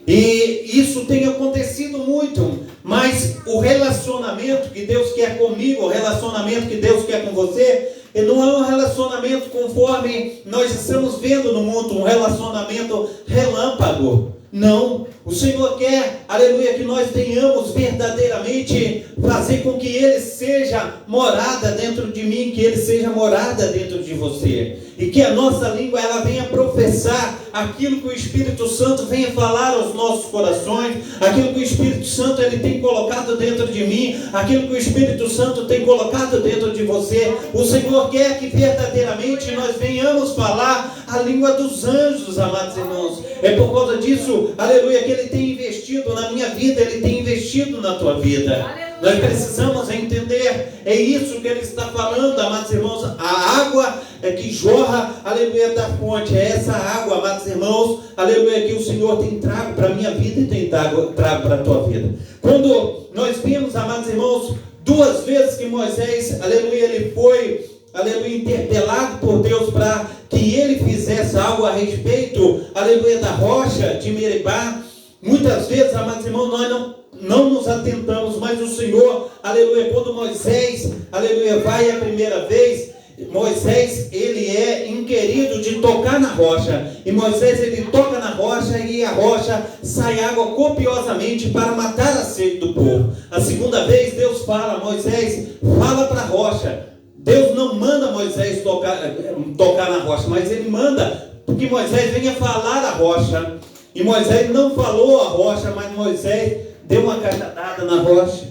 E isso tem acontecido muito, mas o relacionamento que Deus quer comigo, o relacionamento que Deus quer com você, não é um relacionamento conforme nós estamos vendo no mundo, um relacionamento relâmpago. Não, o Senhor quer, aleluia, que nós tenhamos verdadeiramente fazer com que Ele seja morada dentro de mim, que Ele seja morada dentro de você. E que a nossa língua, ela venha professar aquilo que o Espírito Santo venha falar aos nossos corações, aquilo que o Espírito Santo, ele tem colocado dentro de mim, aquilo que o Espírito Santo tem colocado dentro de você. O Senhor quer que verdadeiramente nós venhamos falar a língua dos anjos, amados irmãos. É por causa disso, aleluia, que Ele tem investido na minha vida, Ele tem investido na tua vida. Nós precisamos entender, é isso que Ele está falando, amados irmãos. A água que jorra, aleluia, da fonte, é essa água, amados irmãos, aleluia, que o Senhor tem trago para a minha vida e tem trago para a tua vida. Quando nós vimos, amados irmãos, 2 vezes que Moisés, aleluia, ele foi, aleluia, interpelado por Deus para que ele fizesse algo a respeito, aleluia, da rocha de Meribá. Muitas vezes, amados irmãos, nós não nos atentamos, mas o Senhor, aleluia, quando Moisés, aleluia, vai a primeira vez, Moisés, ele é inquirido de tocar na rocha, e Moisés, ele toca na rocha, e a rocha sai água copiosamente para matar a sede do povo. A segunda vez, Deus fala, Moisés, fala para a rocha. Deus não manda Moisés tocar na rocha, mas ele manda que Moisés venha falar a rocha. E Moisés não falou a rocha, mas Moisés deu uma cajadada na rocha.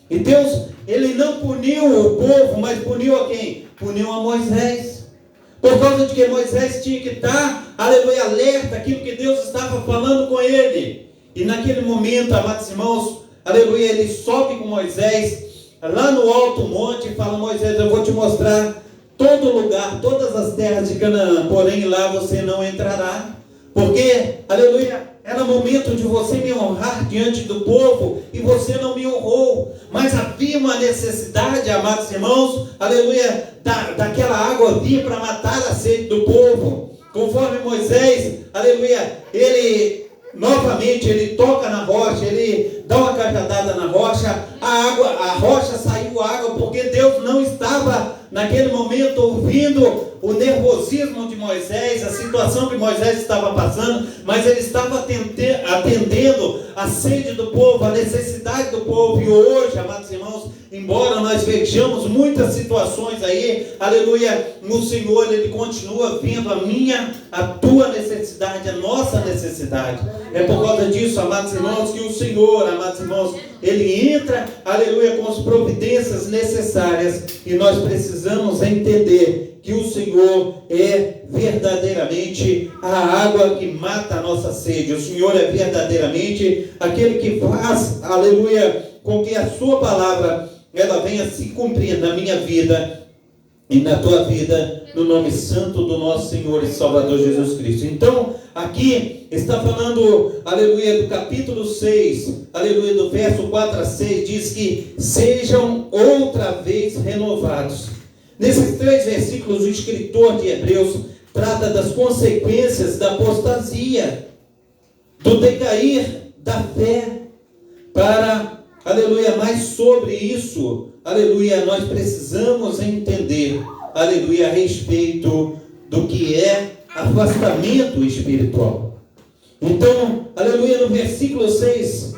E Deus, ele não puniu o povo, mas puniu a quem? Puniu a Moisés. Por causa de que Moisés tinha que estar, aleluia, alerta aquilo que Deus estava falando com ele. E naquele momento, amados irmãos, aleluia, ele sobe com Moisés lá no alto monte e fala: Moisés, eu vou te mostrar todo lugar, todas as terras de Canaã, porém lá você não entrará. Porque, aleluia, era momento de você me honrar diante do povo e você não me honrou. Mas havia uma necessidade, amados irmãos, aleluia, daquela água vir para matar a sede do povo. Conforme Moisés, aleluia, ele novamente ele toca na rocha, ele dá uma cajadada na rocha, a rocha saiu água, porque Deus não estava naquele momento ouvindo o nervosismo de Moisés, a situação que Moisés estava passando, mas ele estava atendendo a sede do povo, a necessidade do povo. E hoje, amados irmãos, embora nós vejamos muitas situações aí, aleluia, o Senhor, ele continua vendo a tua necessidade, a nossa necessidade. É por causa disso, amados irmãos, que o Senhor, amados irmãos, ele entra, aleluia, com as providências necessárias, e nós precisamos entender que o Senhor é verdadeiramente a água que mata a nossa sede. O Senhor é verdadeiramente aquele que faz, aleluia, com que a sua palavra ela venha se cumprir na minha vida e na tua vida, no nome santo do nosso Senhor e Salvador Jesus Cristo. Então, aqui está falando, aleluia, do capítulo 6, aleluia, do verso 4 a 6, diz que sejam outra vez renovados. Nesses 3 versículos, o escritor de Hebreus trata das consequências da apostasia, do decair da fé. Para, aleluia, mais sobre isso, aleluia, nós precisamos entender, aleluia, a respeito do que é afastamento espiritual. Então, aleluia, no versículo 6,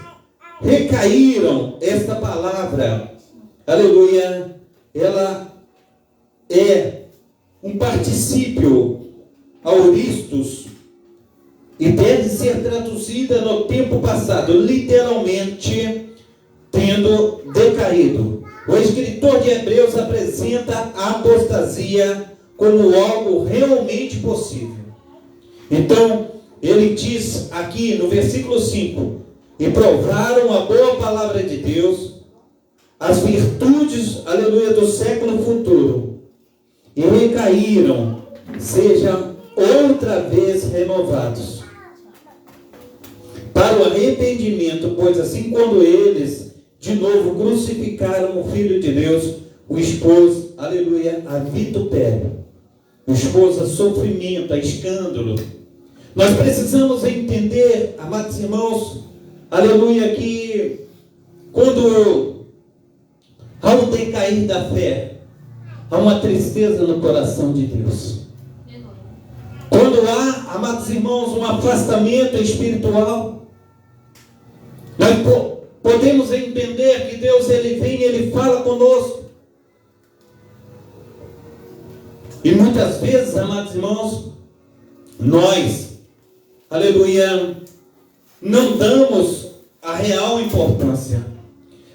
recaíram, esta palavra, aleluia, ela é um particípio auristos e deve ser traduzida no tempo passado, literalmente tendo decaído. O escritor de Hebreus apresenta a apostasia como algo realmente possível. Então, ele diz aqui no versículo 5: e provaram a boa palavra de Deus, as virtudes, aleluia, do século futuro, e recaíram, sejam outra vez renovados para o arrependimento, pois assim quando eles de novo crucificaram o Filho de Deus, o expôs, aleluia, a vitupério, o expôs a sofrimento, a escândalo. Nós precisamos entender, amados irmãos, aleluia, que quando há um decair da fé, há uma tristeza no coração de Deus. Quando há, amados irmãos, um afastamento espiritual, nós podemos entender que Deus, Ele vem, Ele fala conosco. E muitas vezes, amados irmãos, nós, aleluia, não damos a real importância.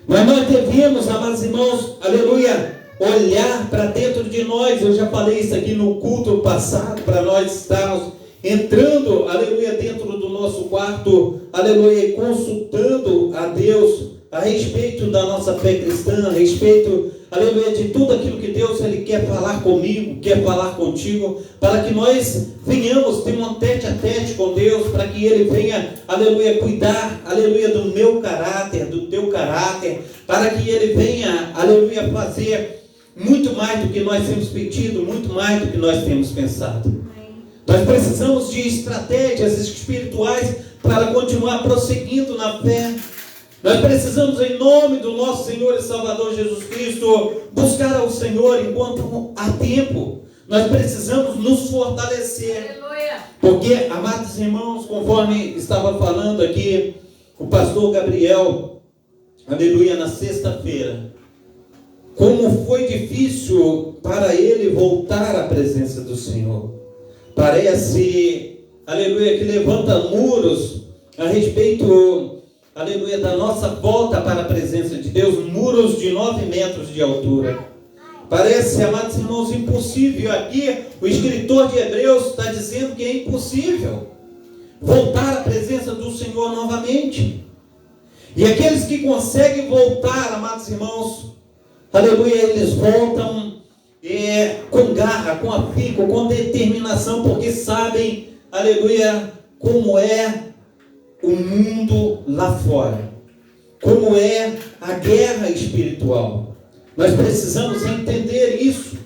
Mas nós devemos, amados irmãos, aleluia, olhar para dentro de nós. Eu já falei isso aqui no culto passado, para nós estarmos entrando, aleluia, dentro do nosso quarto, aleluia, e consultando a Deus a respeito da nossa fé cristã, a respeito, aleluia, de tudo aquilo que Deus, Ele quer falar comigo, quer falar contigo, para que nós venhamos ter um tete-a-tete com Deus, para que Ele venha, aleluia, cuidar, aleluia, do meu caráter, do teu caráter, para que Ele venha, aleluia, fazer muito mais do que nós temos pedido, muito mais do que nós temos pensado. Nós precisamos de estratégias espirituais para continuar prosseguindo na fé. Nós precisamos, em nome do nosso Senhor e Salvador Jesus Cristo, buscar ao Senhor enquanto há tempo. Nós precisamos nos fortalecer. Aleluia. Porque, amados irmãos, conforme estava falando aqui o pastor Gabriel, aleluia, na sexta-feira, como foi difícil para ele voltar à presença do Senhor. Parece, aleluia, que levanta muros a respeito, aleluia, da nossa volta para a presença de Deus, muros de 9 metros de altura. Parece, amados irmãos, impossível. Aqui o escritor de Hebreus está dizendo que é impossível voltar à presença do Senhor novamente. E aqueles que conseguem voltar, amados irmãos, aleluia, eles voltam com garra, com afinco, com determinação, porque sabem, aleluia, como é o mundo lá fora, como é a guerra espiritual. Nós precisamos entender isso.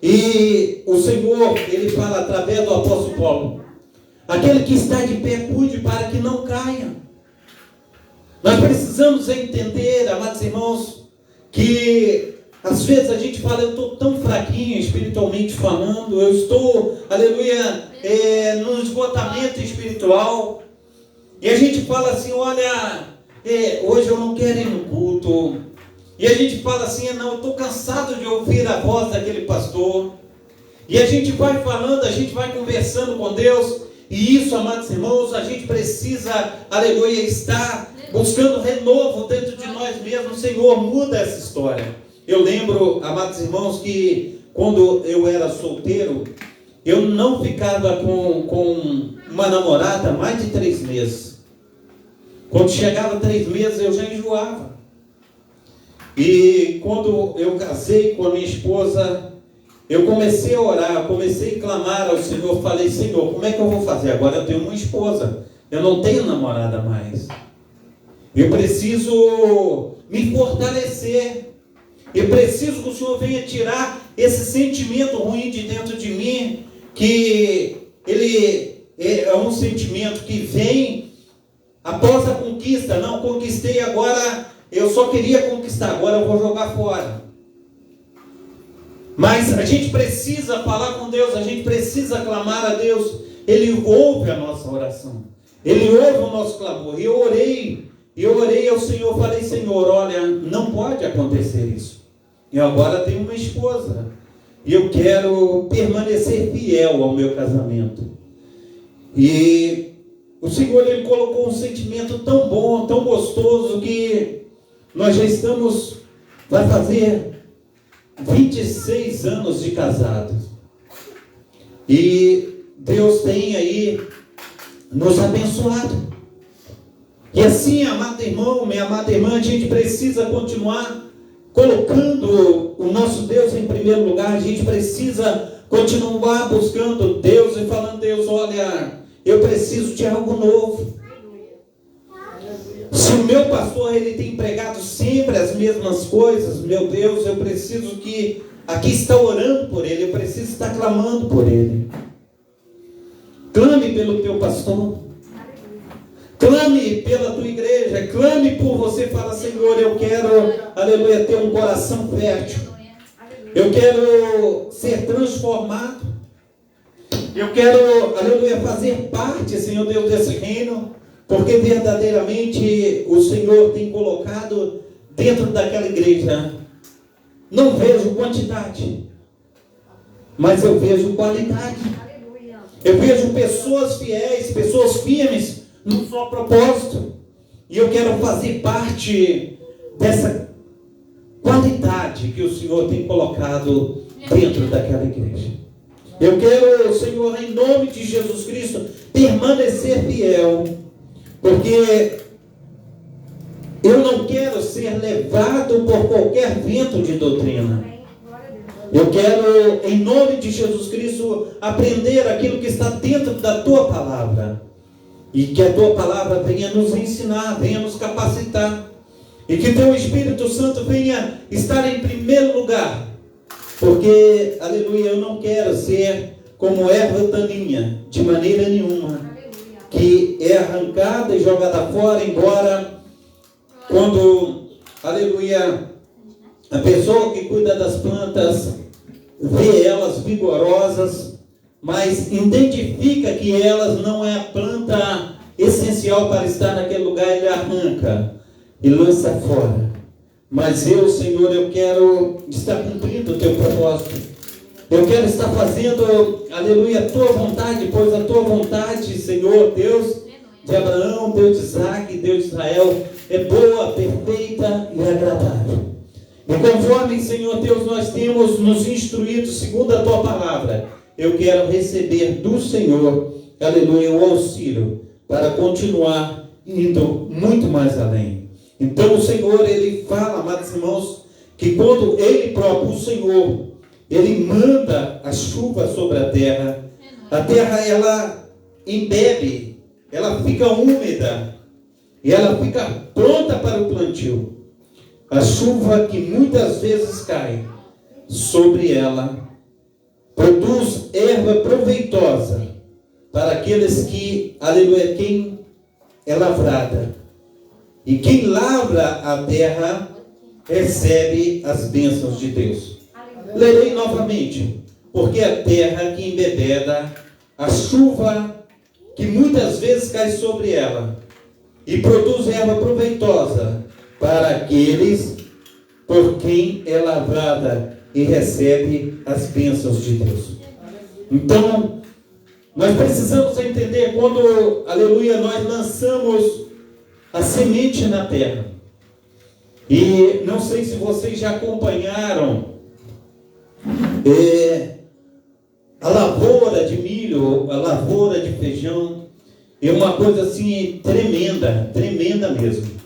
E o Senhor, Ele fala através do apóstolo Paulo: aquele que está de pé, cuide para que não caia. Nós precisamos entender, amados irmãos, que às vezes a gente fala: eu estou tão fraquinho espiritualmente falando, eu estou, aleluia, no esgotamento espiritual. E a gente fala assim: olha, hoje eu não quero ir no culto. E a gente fala assim: não, eu estou cansado de ouvir a voz daquele pastor. E a gente vai falando, a gente vai conversando com Deus. E isso, amados irmãos, a gente precisa, aleluia, estar buscando renovo dentro de nós mesmos. Senhor, muda essa história. Eu lembro, amados irmãos, que quando eu era solteiro, eu não ficava com uma namorada mais de 3 meses. Quando chegava 3 meses, eu já enjoava. E quando eu casei com a minha esposa, eu comecei a orar, comecei a clamar ao Senhor. Falei: Senhor, como é que eu vou fazer? Agora eu tenho uma esposa, eu não tenho namorada mais. Eu preciso me fortalecer. Eu preciso que o Senhor venha tirar esse sentimento ruim de dentro de mim, que ele é um sentimento que vem após a conquista. Não, conquistei, agora eu só queria conquistar, agora eu vou jogar fora. Mas a gente precisa falar com Deus, a gente precisa clamar a Deus. Ele ouve a nossa oração, Ele ouve o nosso clamor. E eu orei ao Senhor, falei: Senhor, olha, não pode acontecer isso. Eu agora tenho uma esposa, e eu quero permanecer fiel ao meu casamento. E o Senhor, Ele colocou um sentimento tão bom, tão gostoso, que nós já estamos, vai fazer 26 anos de casados. E Deus tem aí nos abençoado. E assim, amado irmão, minha amada irmã, a gente precisa continuar colocando o nosso Deus em primeiro lugar. A gente precisa continuar buscando Deus e falando: Deus, olha, eu preciso de algo novo. Se o meu pastor, ele tem pregado 100 sempre as mesmas coisas, meu Deus, eu preciso que aqui está orando por ele, eu preciso estar clamando por ele. Clame pelo teu pastor, clame pela tua igreja, clame por você, fala, Senhor, eu quero, aleluia, ter um coração fértil, eu quero ser transformado, eu quero, aleluia, fazer parte, Senhor Deus, desse reino, porque verdadeiramente o Senhor tem colocado dentro daquela igreja. Não vejo quantidade, mas eu vejo qualidade. Eu vejo pessoas fiéis, pessoas firmes num só propósito. E eu quero fazer parte dessa qualidade que o Senhor tem colocado dentro daquela igreja. Eu quero, Senhor, em nome de Jesus Cristo, permanecer fiel, porque eu não quero ser levado por qualquer vento de doutrina. Eu quero, em nome de Jesus Cristo, aprender aquilo que está dentro da tua palavra. E que a tua palavra venha nos ensinar, venha nos capacitar. E que teu Espírito Santo venha estar em primeiro lugar. Porque, aleluia, eu não quero ser como erva daninha, de maneira nenhuma, que é arrancada e jogada fora, embora quando, aleluia, a pessoa que cuida das plantas vê elas vigorosas, mas identifica que elas não é a planta essencial para estar naquele lugar, ele arranca e lança fora. Mas eu, Senhor, eu quero estar cumprindo o teu propósito. Eu quero estar fazendo, aleluia, a tua vontade, pois a tua vontade, Senhor, Deus de Abraão, Deus de Isaac, Deus de Israel, é boa, perfeita e agradável. E conforme, Senhor Deus, nós temos nos instruído segundo a tua palavra, eu quero receber do Senhor, aleluia, o auxílio para continuar indo muito mais além. Então o Senhor, ele fala, amados irmãos, que quando ele próprio, o Senhor, ele manda a chuva sobre a terra ela embebe, ela fica úmida e ela fica pronta para o plantio. A chuva que muitas vezes cai sobre ela produz erva proveitosa para aqueles que, aleluia, quem é lavrada. E quem lavra a terra recebe as bênçãos de Deus. Lerei novamente. Porque a terra que embebeda, a chuva que muitas vezes cai sobre ela, e produz erva proveitosa para aqueles por quem é lavrada e recebe as bênçãos de Deus. Então, nós precisamos entender quando, aleluia, nós lançamos a semente na terra. E não sei se vocês já acompanharam a lavoura de milho, a lavoura de feijão. É uma coisa assim tremenda, tremenda mesmo.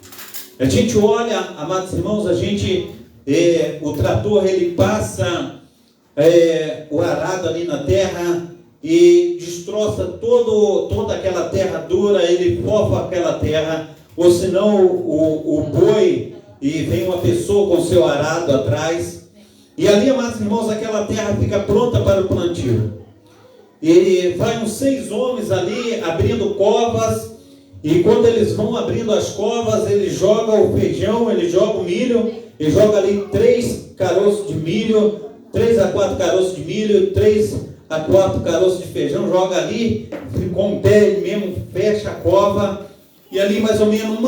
A gente olha, amados irmãos, o trator ele passa o arado ali na terra e destroça toda aquela terra dura, ele fofa aquela terra, ou senão o boi, e vem uma pessoa com seu arado atrás, e ali, amados irmãos, aquela terra fica pronta para o plantio. E vai uns 6 homens ali abrindo covas, e quando eles vão abrindo as covas, ele joga o feijão, ele joga o milho, ele joga ali 3 caroços de milho, 3 a 4 caroços de milho, 3 a 4 caroços de feijão, joga ali, com o pé ele mesmo fecha a cova, e ali mais ou menos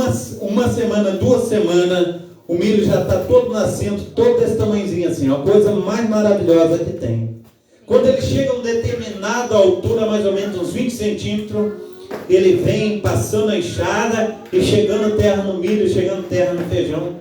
uma semana, 2 semanas, o milho já está todo nascendo, todo desse tamanhozinho assim, a coisa mais maravilhosa que tem. Quando ele chega a uma determinada altura, mais ou menos uns 20 centímetros, ele vem passando a enxada e chegando terra no milho, chegando terra no feijão.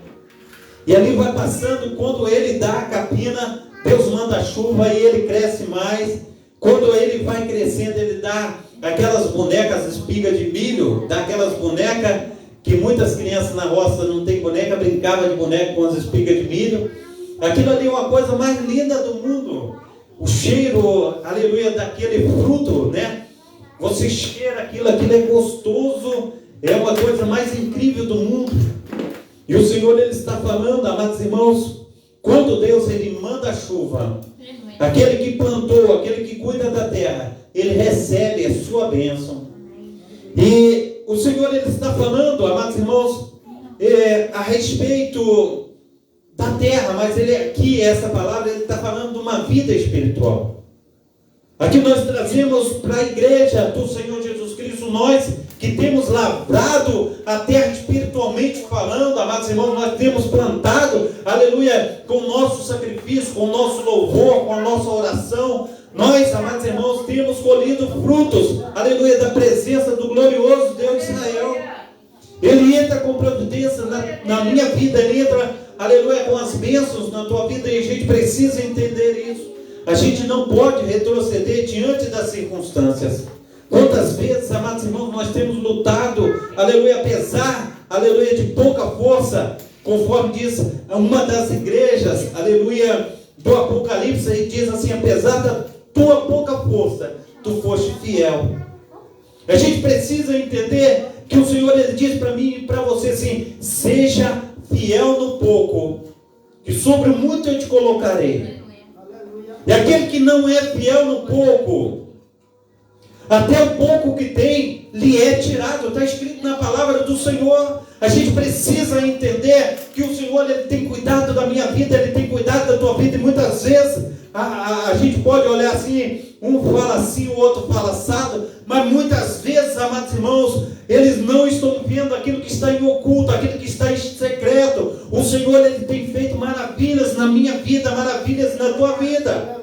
E ali vai passando, quando ele dá a capina, Deus manda a chuva e ele cresce mais. Quando ele vai crescendo, ele dá aquelas bonecas, espigas de milho, dá aquelas bonecas que muitas crianças na roça não tem boneca, brincava de boneca com as espigas de milho. Aquilo ali é uma coisa mais linda do mundo. O cheiro, aleluia, daquele fruto, né? Você cheira aquilo é gostoso, é uma coisa mais incrível do mundo. E o Senhor, Ele está falando, amados irmãos, quando Deus, Ele manda a chuva, aquele que plantou, aquele que cuida da terra, ele recebe a sua bênção. E o Senhor, Ele está falando, amados irmãos, a respeito da terra, mas Ele aqui, essa palavra, Ele está falando de uma vida espiritual. Aqui nós trazemos para a igreja do Senhor Jesus Cristo, nós que temos lavrado a terra espiritualmente falando, amados irmãos, nós temos plantado, aleluia, com o nosso sacrifício, com o nosso louvor, com a nossa oração. Nós, amados irmãos, temos colhido frutos, aleluia, da presença do glorioso Deus de Israel. Ele entra com providência na minha vida, Ele entra, aleluia, com as bênçãos na tua vida, e a gente precisa entender isso. A gente não pode retroceder diante das circunstâncias. Quantas vezes, amados irmãos, nós temos lutado, aleluia, apesar, aleluia, de pouca força, conforme diz uma das igrejas, aleluia, do Apocalipse, e diz assim: apesar da tua pouca força, tu foste fiel. A gente precisa entender que o Senhor, Ele diz para mim e para você assim: seja fiel no pouco, que sobre o muito eu te colocarei. E aquele que não é fiel no pouco, até o pouco que tem, lhe é tirado. Está escrito na palavra do Senhor. A gente precisa entender que o Senhor, Ele tem cuidado da minha vida, Ele tem cuidado da tua vida, e muitas vezes a gente pode olhar assim, um fala assim, o outro fala assado, mas muitas vezes, amados irmãos, eles não estão vendo aquilo que está em oculto, aquilo que está em secreto. O Senhor, Ele tem feito maravilhas na minha vida, maravilhas na tua vida.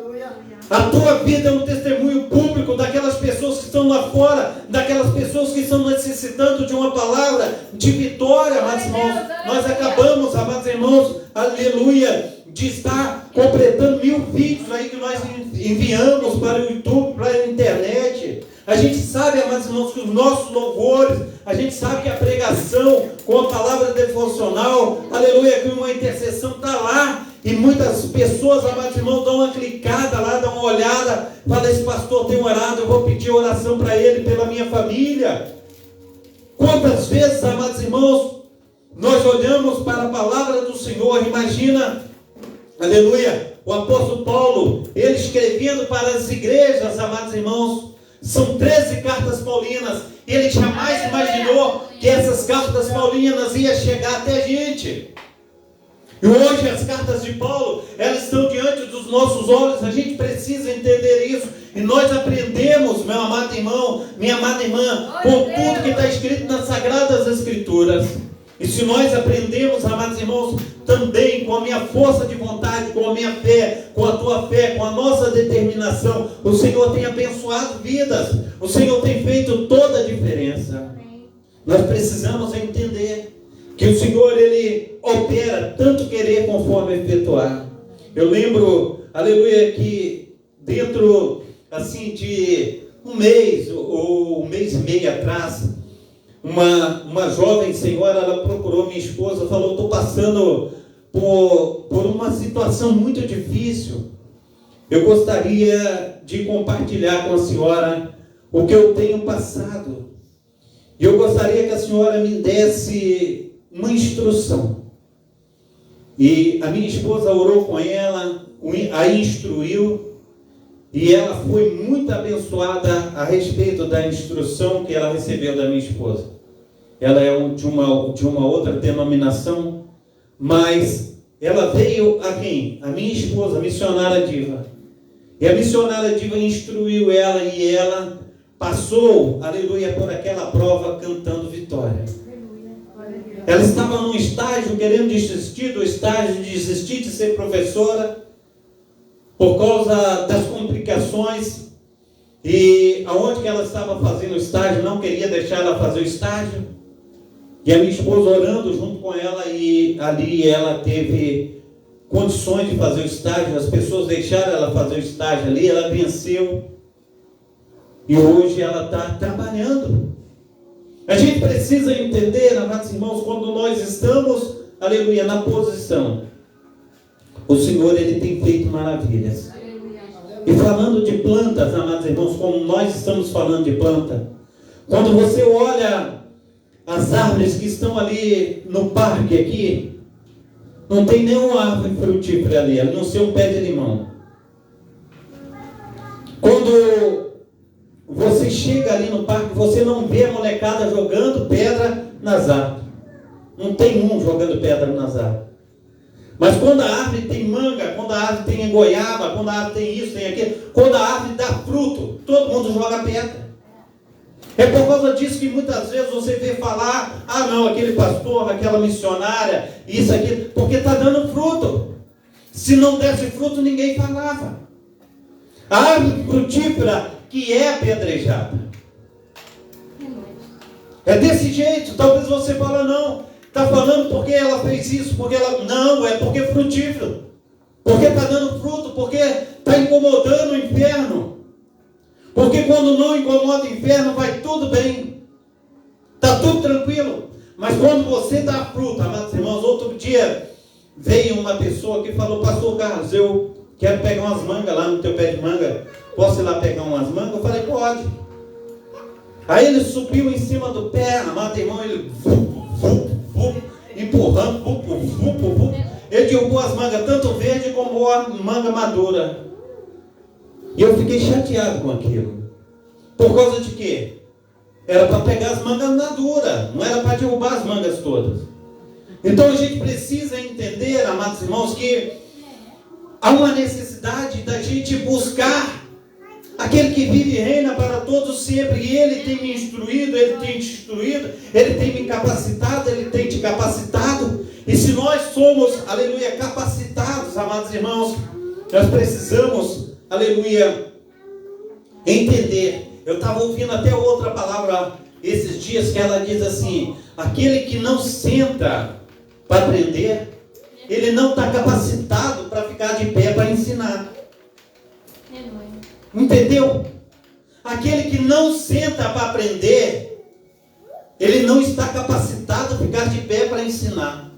A tua vida é um testemunho público daquelas pessoas que estão lá fora, daquelas pessoas que estão necessitando de uma palavra de vitória, amados irmãos. Nós acabamos, amados irmãos, aleluia, de estar completando 1000 vídeos aí que nós enviamos para o YouTube, para a internet. A gente sabe, amados irmãos, que os nossos louvores, a gente sabe que a pregação com a palavra devocional, aleluia, que uma intercessão está lá. E muitas pessoas, amados irmãos, dão uma clicada lá, dão uma olhada, fala: esse pastor tem orado, eu vou pedir oração para ele, pela minha família. Quantas vezes, amados irmãos, nós olhamos para a palavra do Senhor, imagina, aleluia, o apóstolo Paulo, ele escrevendo para as igrejas, amados irmãos, são 13 cartas paulinas, ele jamais imaginou que essas cartas paulinas iam chegar até a gente. E hoje as cartas de Paulo, elas estão diante dos nossos olhos, a gente precisa entender isso. E nós aprendemos, meu amado irmão, minha amada irmã, com tudo que está escrito nas Sagradas Escrituras. E se nós aprendemos, amados irmãos, também com a minha força de vontade, com a minha fé, com a tua fé, com a nossa determinação, o Senhor tem abençoado vidas. O Senhor tem feito toda a diferença. Nós precisamos entender que o Senhor, Ele opera tanto querer conforme efetuar. Eu lembro, aleluia, que dentro, assim, de um mês ou um mês e meio atrás, uma jovem senhora, ela procurou minha esposa, falou: estou passando por uma situação muito difícil. Eu gostaria de compartilhar com a senhora o que eu tenho passado. E eu gostaria que a senhora me desse uma instrução. E a minha esposa orou com ela, a instruiu, e ela foi muito abençoada a respeito da instrução que ela recebeu da minha esposa. Ela é de uma outra denominação, mas ela veio a quem? A minha esposa, a missionária Diva. E a missionária Diva instruiu ela, e ela passou, aleluia, por aquela prova cantando vitória. Ela estava num estágio, querendo desistir do estágio, desistir de ser professora, por causa das complicações, e aonde que ela estava fazendo o estágio, não queria deixar ela fazer o estágio, e a minha esposa orando junto com ela, e ali ela teve condições de fazer o estágio, as pessoas deixaram ela fazer o estágio ali, ela venceu, e hoje ela está trabalhando. A gente precisa entender, amados irmãos, quando nós estamos, aleluia, na posição, o Senhor, Ele tem feito maravilhas. E falando de plantas, amados irmãos, como nós estamos falando de planta, quando você olha, as árvores que estão ali no parque aqui, não tem nenhuma árvore frutífera ali, a não ser um pé de limão. Quando você chega ali no parque, você não vê a molecada jogando pedra nas árvores. Não tem um jogando pedra nas árvores. Mas quando a árvore tem manga, quando a árvore tem goiaba, quando a árvore tem isso, tem aquilo, quando a árvore dá fruto, todo mundo joga pedra. É por causa disso que muitas vezes você vê falar, ah não, aquele pastor, aquela missionária, isso, aquilo, porque está dando fruto. Se não desse fruto, ninguém falava. A árvore frutífera que é apedrejada. É desse jeito. Talvez você fale, não, está falando porque ela fez isso, porque ela... Não, é porque é frutífero. Porque está dando fruto, porque está incomodando o inferno. Porque quando não incomoda o inferno, vai tudo bem. Está tudo tranquilo. Mas quando você dá fruto, amados irmãos, outro dia veio uma pessoa que falou, pastor Carlos, eu quero pegar umas mangas lá no teu pé de manga. Posso ir lá pegar umas mangas? Eu falei, pode. Aí ele subiu em cima do pé, amado irmão, ele empurrando, ele derrubou as mangas, tanto verde como a manga madura. E eu fiquei chateado com aquilo. Por causa de quê? Era para pegar as mangas maduras, não era para derrubar as mangas todas. Então a gente precisa entender, amados irmãos, que há uma necessidade da gente buscar aquele que vive e reina para todos sempre. E Ele tem me instruído, Ele tem te instruído, Ele tem me capacitado, Ele tem te capacitado. E se nós somos, aleluia, capacitados, amados irmãos, nós precisamos, aleluia, entender. Eu estava ouvindo até outra palavra esses dias que ela diz assim, aquele que não senta para aprender, ele não está capacitado para ficar de pé para ensinar. Entendeu? Aquele que não senta para aprender, ele não está capacitado a ficar de pé para ensinar.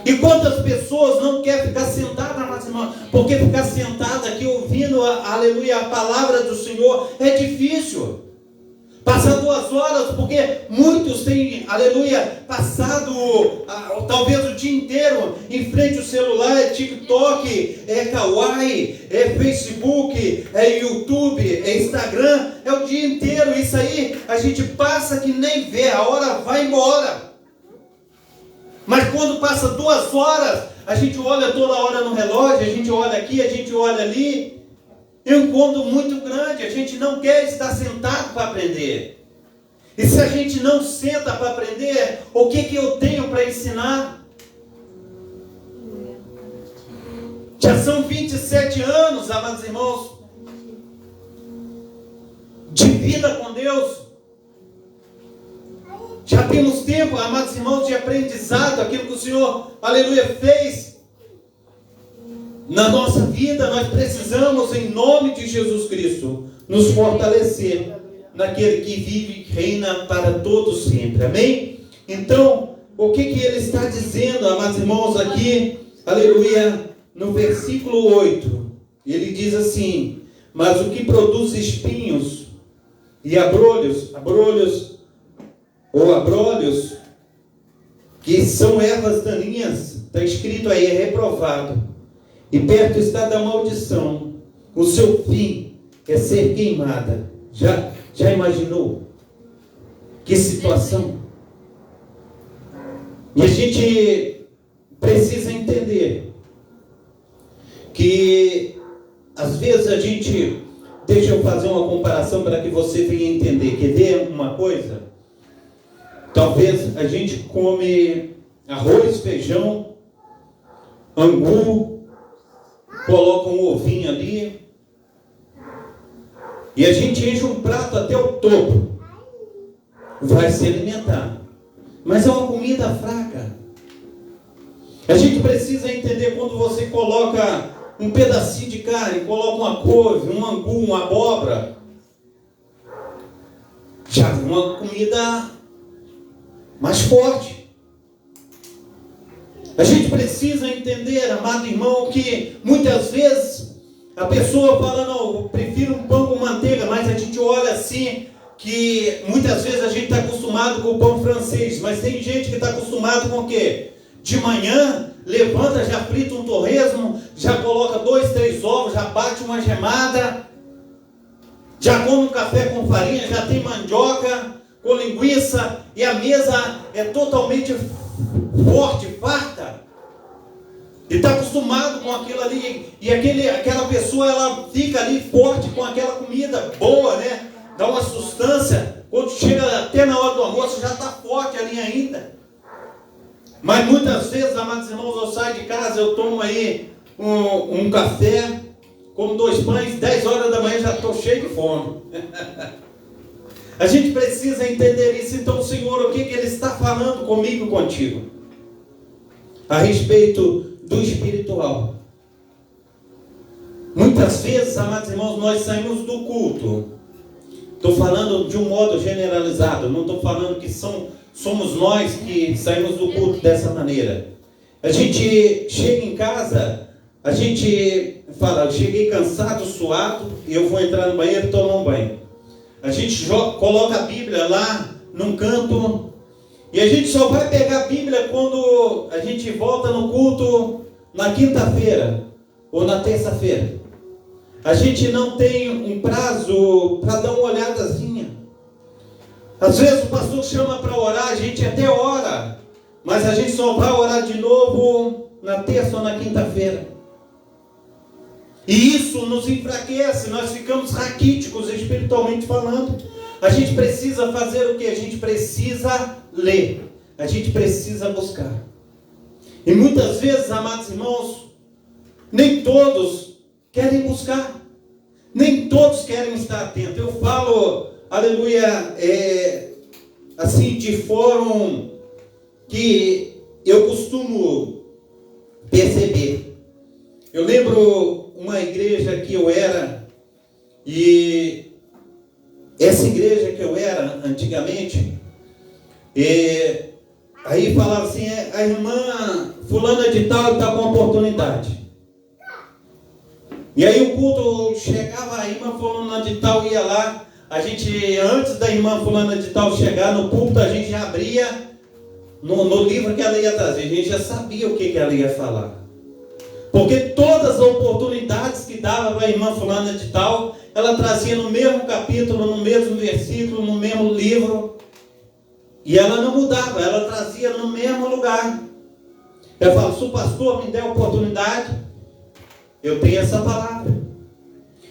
E quantas pessoas não querem ficar sentadas, mas, irmão, porque ficar sentada aqui ouvindo, aleluia, a palavra do Senhor é difícil. Passar 2 horas, porque muitos têm, aleluia, passado talvez o dia inteiro em frente ao celular, é TikTok, é Kawaii, é Facebook, é YouTube, é Instagram, é o dia inteiro. Isso aí a gente passa que nem vê, a hora vai embora. Mas quando passa 2 horas, a gente olha toda hora no relógio, a gente olha aqui, a gente olha ali. É um incômodo muito grande, a gente não quer estar sentado para aprender. E se a gente não senta para aprender, o que eu tenho para ensinar? Já são 27 anos, amados irmãos, de vida com Deus. Já temos tempo, amados irmãos, de aprendizado, aquilo que o Senhor, aleluia, fez na nossa vida. Nós precisamos, em nome de Jesus Cristo, nos fortalecer naquele que vive e reina para todos sempre. Amém? Então, o que ele está dizendo, amados irmãos, aqui, aleluia, no versículo 8, ele diz assim, mas o que produz espinhos e abrolhos, que são ervas daninhas, está escrito aí, é reprovado. E perto está da maldição. O seu fim é ser queimada. Já imaginou? Que situação? E a gente precisa entender que às vezes a gente... Deixa eu fazer uma comparação para que você venha entender. Quer ver uma coisa? Talvez a gente come arroz, feijão, angu, coloca um ovinho ali e a gente enche um prato até o topo, vai se alimentar, mas é uma comida fraca. A gente precisa entender, quando você coloca um pedacinho de carne, coloca uma couve, um angu, uma abóbora, já é uma comida mais forte. A gente precisa entender, amado irmão, que muitas vezes a pessoa fala, não, eu prefiro um pão com manteiga, mas a gente olha assim, que muitas vezes a gente está acostumado com o pão francês, mas tem gente que está acostumado com o quê? De manhã, levanta, já frita um torresmo, já coloca 2, 3 ovos, já bate uma gemada, já come um café com farinha, já tem mandioca com linguiça, e a mesa é totalmente forte, farta. E está acostumado com aquilo ali, e aquela pessoa, ela fica ali forte com aquela comida boa, né? Dá uma sustância, quando chega até na hora do almoço, já está forte ali ainda. Mas muitas vezes, amados irmãos, eu saio de casa, eu tomo aí um café, como 2 pães, 10 horas da manhã já estou cheio de fome. A gente precisa entender isso. Então, Senhor, o que Ele está falando comigo e contigo? A respeito do espiritual. Muitas vezes, amados irmãos, nós saímos do culto. Estou falando de um modo generalizado, não estou falando que somos nós que saímos do culto dessa maneira. A gente chega em casa, a gente fala, eu cheguei cansado, suado, e eu vou entrar no banheiro e tomar um banho. A gente coloca a Bíblia lá num canto, e a gente só vai pegar a Bíblia quando a gente volta no culto na quinta-feira ou na terça-feira. A gente não tem um prazo para dar uma olhadazinha. Às vezes o pastor chama para orar, a gente até ora, mas a gente só vai orar de novo na terça ou na quinta-feira. E isso nos enfraquece, nós ficamos raquíticos espiritualmente falando. A gente precisa fazer o que? A gente precisa ler, a gente precisa buscar. E muitas vezes, amados irmãos, nem todos querem buscar, nem todos querem estar atentos. Eu falo, aleluia, assim, de fórum que eu costumo perceber. Eu lembro uma igreja que eu era, e essa igreja que eu era antigamente, aí falava assim, a irmã fulana de tal está com oportunidade. E aí o culto chegava, a irmã fulana de tal ia lá, a gente, antes da irmã fulana de tal chegar no púlpito, a gente já abria no livro que ela ia trazer, a gente já sabia o que ela ia falar. Porque todas as oportunidades que dava para a irmã fulana de tal, ela trazia no mesmo capítulo, no mesmo versículo, no mesmo livro. E ela não mudava, ela trazia no mesmo lugar. Eu falo, se o pastor me der a oportunidade, eu tenho essa palavra.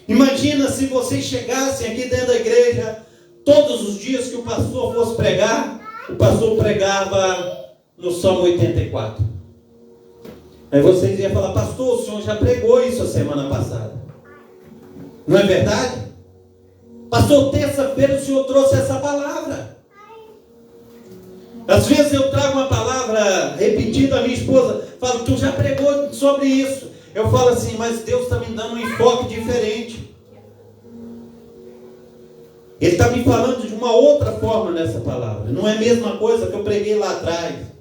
Imagina se vocês chegassem aqui dentro da igreja, todos os dias que o pastor fosse pregar, o pastor pregava no Salmo 84. Aí vocês iam falar, pastor, o senhor já pregou isso a semana passada. Não é verdade? Pastor, terça-feira o senhor trouxe essa palavra. Às vezes eu trago uma palavra repetida, a minha esposa fala, tu já pregou sobre isso. Eu falo assim, mas Deus está me dando um enfoque diferente. Ele está me falando de uma outra forma nessa palavra. Não é a mesma coisa que eu preguei lá atrás.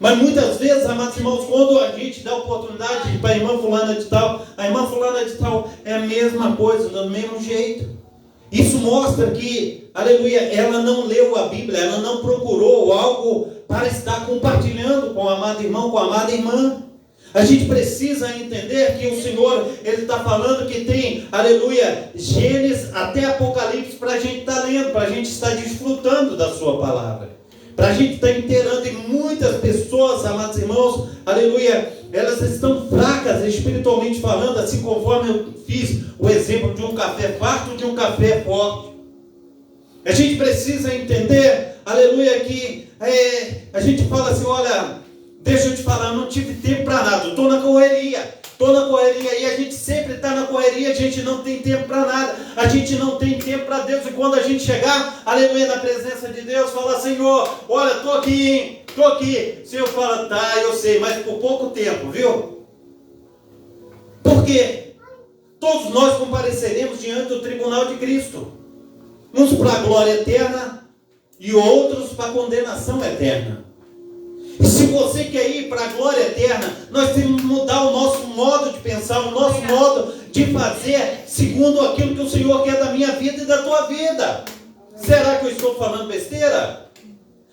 Mas muitas vezes, amados irmãos, quando a gente dá oportunidade para a irmã fulana de tal, a irmã fulana de tal é a mesma coisa, do mesmo jeito. Isso mostra que, aleluia, ela não leu a Bíblia, ela não procurou algo para estar compartilhando com o amado irmão, com a amada irmã. A gente precisa entender que o Senhor, Ele está falando que tem, aleluia, Gênesis até Apocalipse para a gente estar lendo, para a gente estar desfrutando da sua palavra. Para a gente estar inteirando, e muitas pessoas, amados irmãos, aleluia, elas estão fracas espiritualmente falando, assim conforme eu fiz o exemplo de um café farto, de um café forte. A gente precisa entender, aleluia, que a gente fala assim, olha, deixa eu te falar, eu não tive tempo para nada, estou na correria, e a gente sempre está na correria, a gente não tem tempo para nada, a gente não tem tempo para Deus, e quando a gente chegar, aleluia, na presença de Deus, fala, Senhor, olha, estou aqui, hein? Estou aqui. O Senhor fala, tá, eu sei, mas por pouco tempo, viu? Por quê? Todos nós compareceremos diante do tribunal de Cristo, uns para a glória eterna e outros para a condenação eterna. E se você quer ir para a glória eterna, nós temos que mudar o nosso modo de pensar, o nosso modo de fazer, segundo aquilo que o Senhor quer da minha vida e da tua vida. Será que eu estou falando besteira?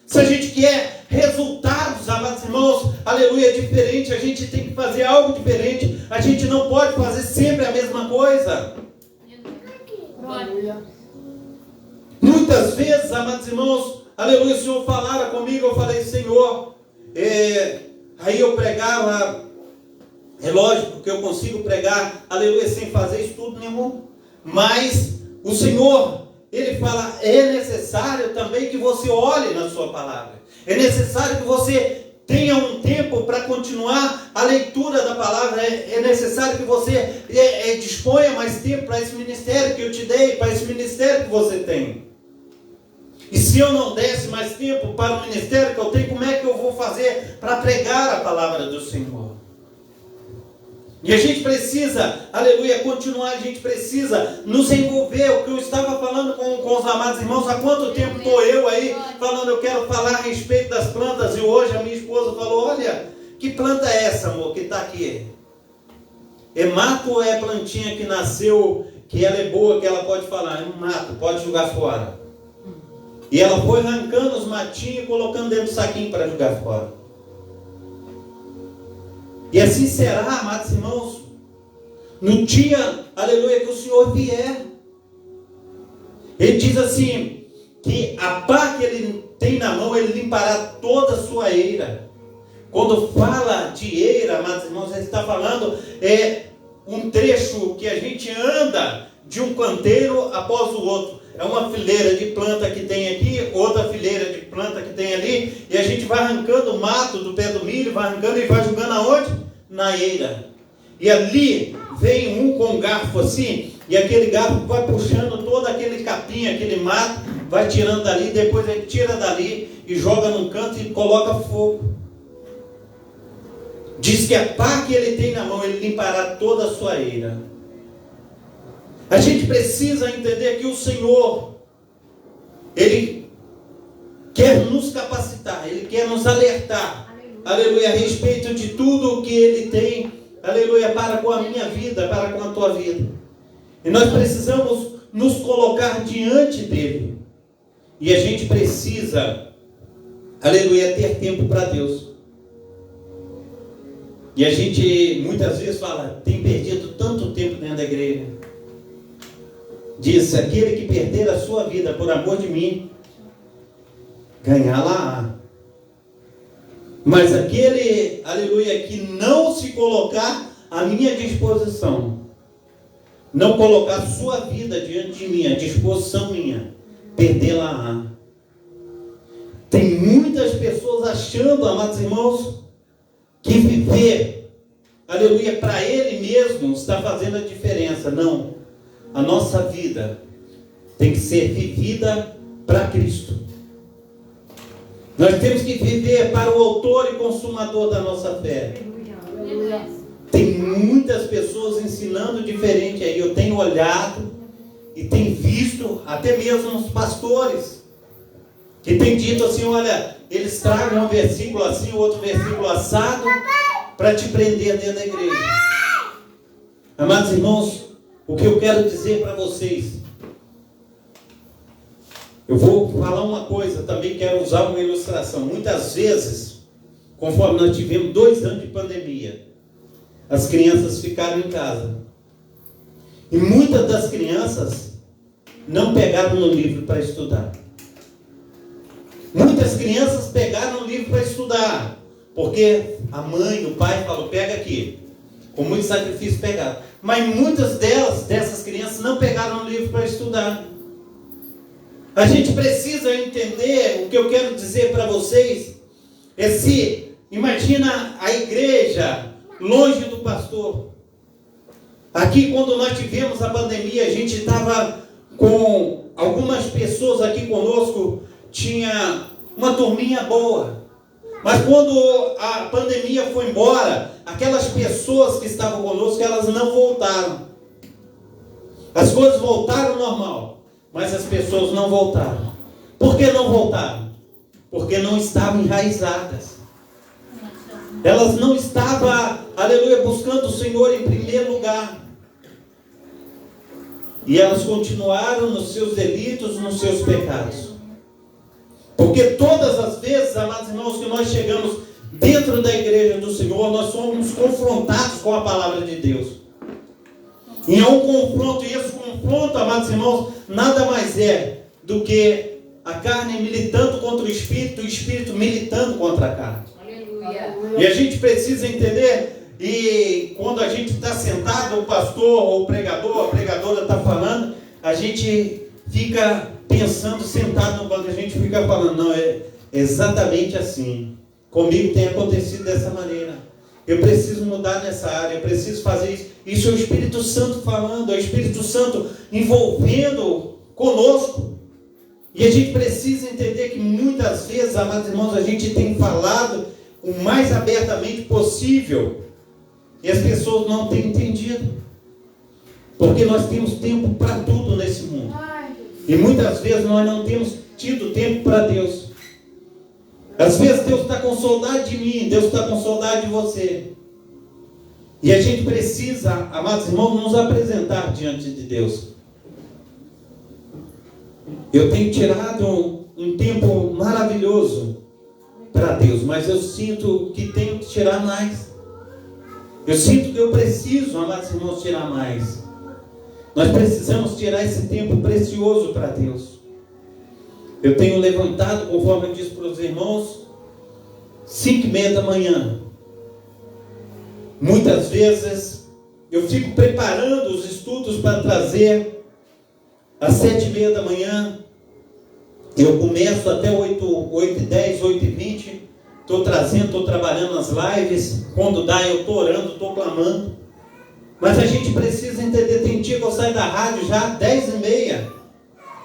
Se a gente quer resultados, amados irmãos, aleluia, diferente, a gente tem que fazer algo diferente. A gente não pode fazer sempre a mesma coisa. Glória. Muitas vezes, amados irmãos, aleluia, o Senhor falara comigo, eu falei, Senhor, aí eu pregava, é lógico que eu consigo pregar, aleluia, sem fazer estudo nenhum, mas o Senhor, Ele fala, é necessário também que você olhe na sua palavra, é necessário que você tenha um tempo para continuar a leitura da palavra, é necessário que você disponha mais tempo para esse ministério que eu te dei, para esse ministério que você tem. E se eu não desse mais tempo para o ministério que eu tenho, como é que eu vou fazer para pregar a palavra do Senhor? E a gente precisa, aleluia, continuar, a gente precisa nos envolver. O que eu estava falando com os amados irmãos, há quanto tempo estou eu aí falando, eu quero falar a respeito das plantas, e hoje a minha esposa falou, olha, que planta é essa, amor, que está aqui? É mato ou é plantinha que nasceu, que ela é boa, que ela pode falar? É um mato, pode jogar fora. E ela foi arrancando os matinhos e colocando dentro do saquinho para jogar fora. E assim será, amados irmãos, no dia, aleluia, que o Senhor vier. Ele diz assim, que a pá que Ele tem na mão, Ele limpará toda a sua eira. Quando fala de eira, amados irmãos, Ele está falando, um trecho que a gente anda de um canteiro após o outro. É uma fileira de planta que tem aqui, outra fileira de planta que tem ali, e a gente vai arrancando o mato do pé do milho, vai arrancando e vai jogando aonde? Na eira. E ali vem um com um garfo assim, e aquele garfo vai puxando todo aquele capim, aquele mato, vai tirando dali, depois ele tira dali e joga num canto e coloca fogo. Diz que a pá que ele tem na mão, ele limpará toda a sua eira. A gente precisa entender que o Senhor, Ele quer nos capacitar, Ele quer nos alertar, aleluia, a respeito de tudo o que Ele tem, aleluia, para com a minha vida, para com a tua vida. E nós precisamos nos colocar diante dEle. E a gente precisa, aleluia, ter tempo para Deus. E a gente muitas vezes fala, tem perdido tanto tempo dentro da igreja. Diz, aquele que perder a sua vida por amor de mim, ganhá-la-á. Mas aquele, aleluia, que não se colocar à minha disposição, não colocar a sua vida diante de mim, à disposição minha, perdê-la-á. Tem muitas pessoas achando, amados irmãos, que viver, aleluia, para ele mesmo está fazendo a diferença. Não. A nossa vida tem que ser vivida para Cristo. Nós temos que viver para o autor e consumador da nossa fé. Tem muitas pessoas ensinando diferente aí. Eu tenho olhado e tenho visto, até mesmo os pastores, que tem dito assim, olha, eles tragam um versículo assim, outro versículo assado, para te prender dentro da igreja. Amados irmãos, o que eu quero dizer para vocês, eu vou falar uma coisa, também quero usar uma ilustração. Muitas vezes, conforme nós tivemos 2 anos de pandemia, as crianças ficaram em casa. E muitas das crianças não pegaram no livro para estudar. Muitas crianças pegaram o livro para estudar, porque a mãe, o pai falou, pega aqui. Com muito sacrifício pegaram. Mas muitas dessas crianças não pegaram o livro para estudar. A gente precisa entender, o que eu quero dizer para vocês, imagina a igreja longe do pastor. Aqui quando nós tivemos a pandemia, a gente estava com algumas pessoas aqui conosco, tinha uma turminha boa. Mas quando a pandemia foi embora, aquelas pessoas que estavam conosco, elas não voltaram. As coisas voltaram ao normal, mas as pessoas não voltaram. Por que não voltaram? Porque não estavam enraizadas. Elas não estavam, aleluia, buscando o Senhor em primeiro lugar. E elas continuaram nos seus delitos, nos seus pecados. Porque todas as vezes, amados irmãos, que nós chegamos dentro da igreja do Senhor, nós somos confrontados com a palavra de Deus. E há um confronto, e esse confronto, amados irmãos, nada mais é do que a carne militando contra o espírito militando contra a carne. Aleluia. E a gente precisa entender, e quando a gente está sentado, o pastor ou o pregador, a pregadora está falando, a gente fica pensando, sentado no banco, a gente fica falando, não, é exatamente assim. Comigo tem acontecido dessa maneira. Eu preciso mudar nessa área, eu preciso fazer isso. Isso é o Espírito Santo falando, é o Espírito Santo envolvendo conosco. E a gente precisa entender que muitas vezes, amados irmãos, a gente tem falado o mais abertamente possível e as pessoas não têm entendido. Porque nós temos tempo para tudo nesse mundo. E muitas vezes nós não temos tido tempo para Deus. Às vezes Deus está com saudade de mim, Deus está com saudade de você. E a gente precisa, amados irmãos, nos apresentar diante de Deus. Eu tenho tirado um tempo maravilhoso para Deus, mas eu sinto que tenho que tirar mais. Eu sinto que eu preciso, amados irmãos, tirar mais. Nós precisamos tirar esse tempo precioso para Deus. Eu tenho levantado, conforme eu disse para os irmãos, 5:30 da manhã. Muitas vezes eu fico preparando os estudos para trazer às 7:30 da manhã. Eu começo até 8:10, 8:20. Estou trazendo, estou trabalhando nas lives. Quando dá, eu estou orando, estou clamando. Mas a gente precisa entender, tem dia que eu saio da rádio já às 10:30.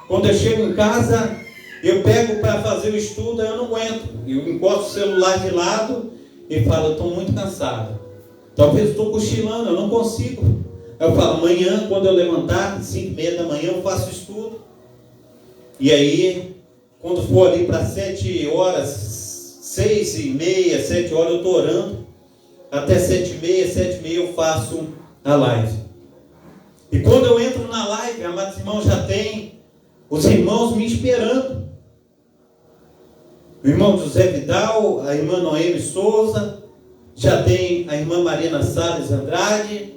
Quando eu chego em casa, eu pego para fazer o estudo, eu não aguento. Eu encosto o celular de lado e falo, eu estou muito cansado. Talvez estou cochilando, eu não consigo. Eu falo, amanhã, quando eu levantar, 5:30 da manhã, eu faço estudo. E aí, quando for ali para 7 horas, 6:30, 7 horas, eu estou orando. Até 7:30, 7:30 eu faço a live. E quando eu entro na live, amados irmãos, já tem os irmãos me esperando. O irmão José Vidal, a irmã Noemi Souza, já tem a irmã Marina Salles Andrade,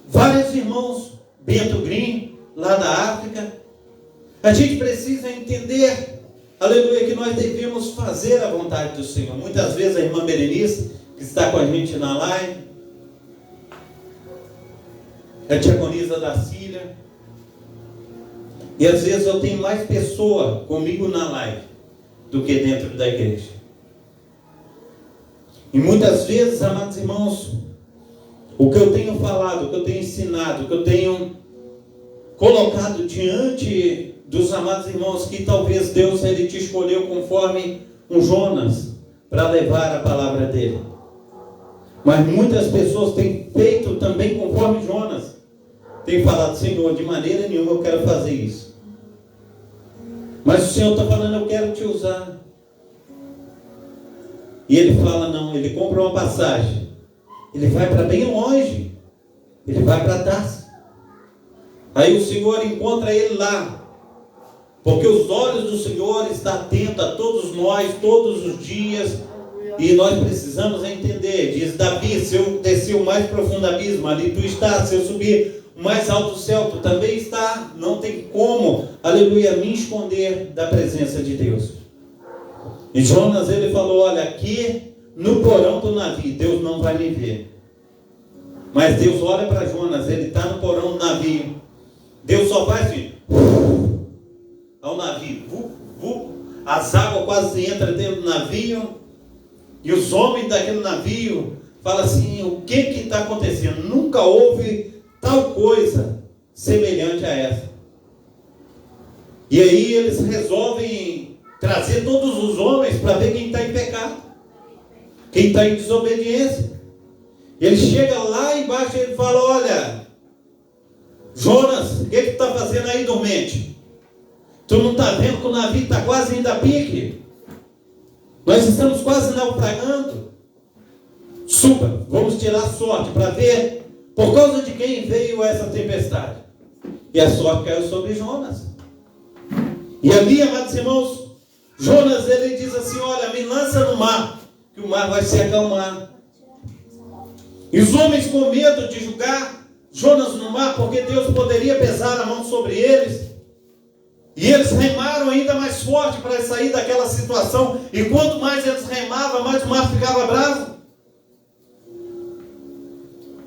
vários irmãos, Bento Green, lá da África. A gente precisa entender, aleluia, que nós devemos fazer a vontade do Senhor. Muitas vezes a irmã Berenice, que está com a gente na live, a diaconisa da Cília, e às vezes eu tenho mais pessoa comigo na live do que dentro da igreja. E muitas vezes, amados irmãos, o que eu tenho falado, o que eu tenho ensinado, o que eu tenho colocado diante dos amados irmãos, que talvez Deus ele te escolheu conforme um Jonas para levar a palavra dele. Mas muitas pessoas têm feito também conforme Jonas. Tem falado, Senhor, de maneira nenhuma eu quero fazer isso. Mas o Senhor está falando, eu quero te usar. E ele fala, não, ele compra uma passagem. Ele vai para bem longe. Ele vai para Tarso. Aí o Senhor encontra ele lá. Porque os olhos do Senhor estão atentos a todos nós, todos os dias. E nós precisamos entender. Diz Davi, se eu descer o mais profundo abismo, ali tu estás. Se eu subir o mais alto céu, tu também está. Não tem como, aleluia, me esconder da presença de Deus. E Jonas, ele falou, olha, aqui no porão do navio, Deus não vai me ver. Mas Deus olha para Jonas, ele está no porão do navio. Deus só faz assim, ao navio, as águas quase entram dentro do navio, e os homens daquele navio falam assim, o que está acontecendo? Nunca houve tal coisa semelhante a essa. E aí eles resolvem trazer todos os homens para ver quem está em pecado, quem está em desobediência. E ele chega lá embaixo e ele fala, olha, Jonas, o que tu está fazendo aí dormente? Tu não está vendo que o navio está quase indo a pique? Nós estamos quase naufragando. Suba, vamos tirar sorte para ver Por causa de quem veio essa tempestade? E a sorte caiu sobre Jonas. E ali, amados irmãos, Jonas, ele diz assim: olha, me lança no mar, que o mar vai se acalmar. E os homens com medo de julgar Jonas no mar, porque Deus poderia pesar a mão sobre eles. E eles remaram ainda mais forte para sair daquela situação. E quanto mais eles remavam, mais o mar ficava bravo.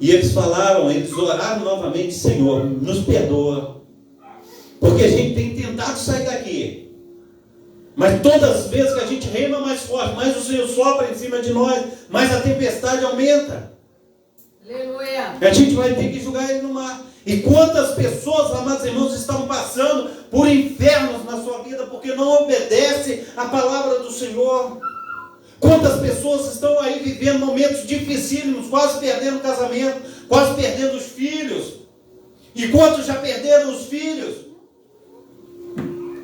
E eles falaram, eles oraram novamente: Senhor, nos perdoa, porque a gente tem tentado sair daqui. Mas todas as vezes que a gente rema mais forte, mais o Senhor sopra em cima de nós, mais a tempestade aumenta. Aleluia. A gente vai ter que julgar ele no mar. E quantas pessoas, amados irmãos, estão passando por infernos na sua vida porque não obedecem a palavra do Senhor? Quantas pessoas estão aí vivendo momentos dificílimos, quase perdendo o casamento, quase perdendo os filhos? E quantos já perderam os filhos?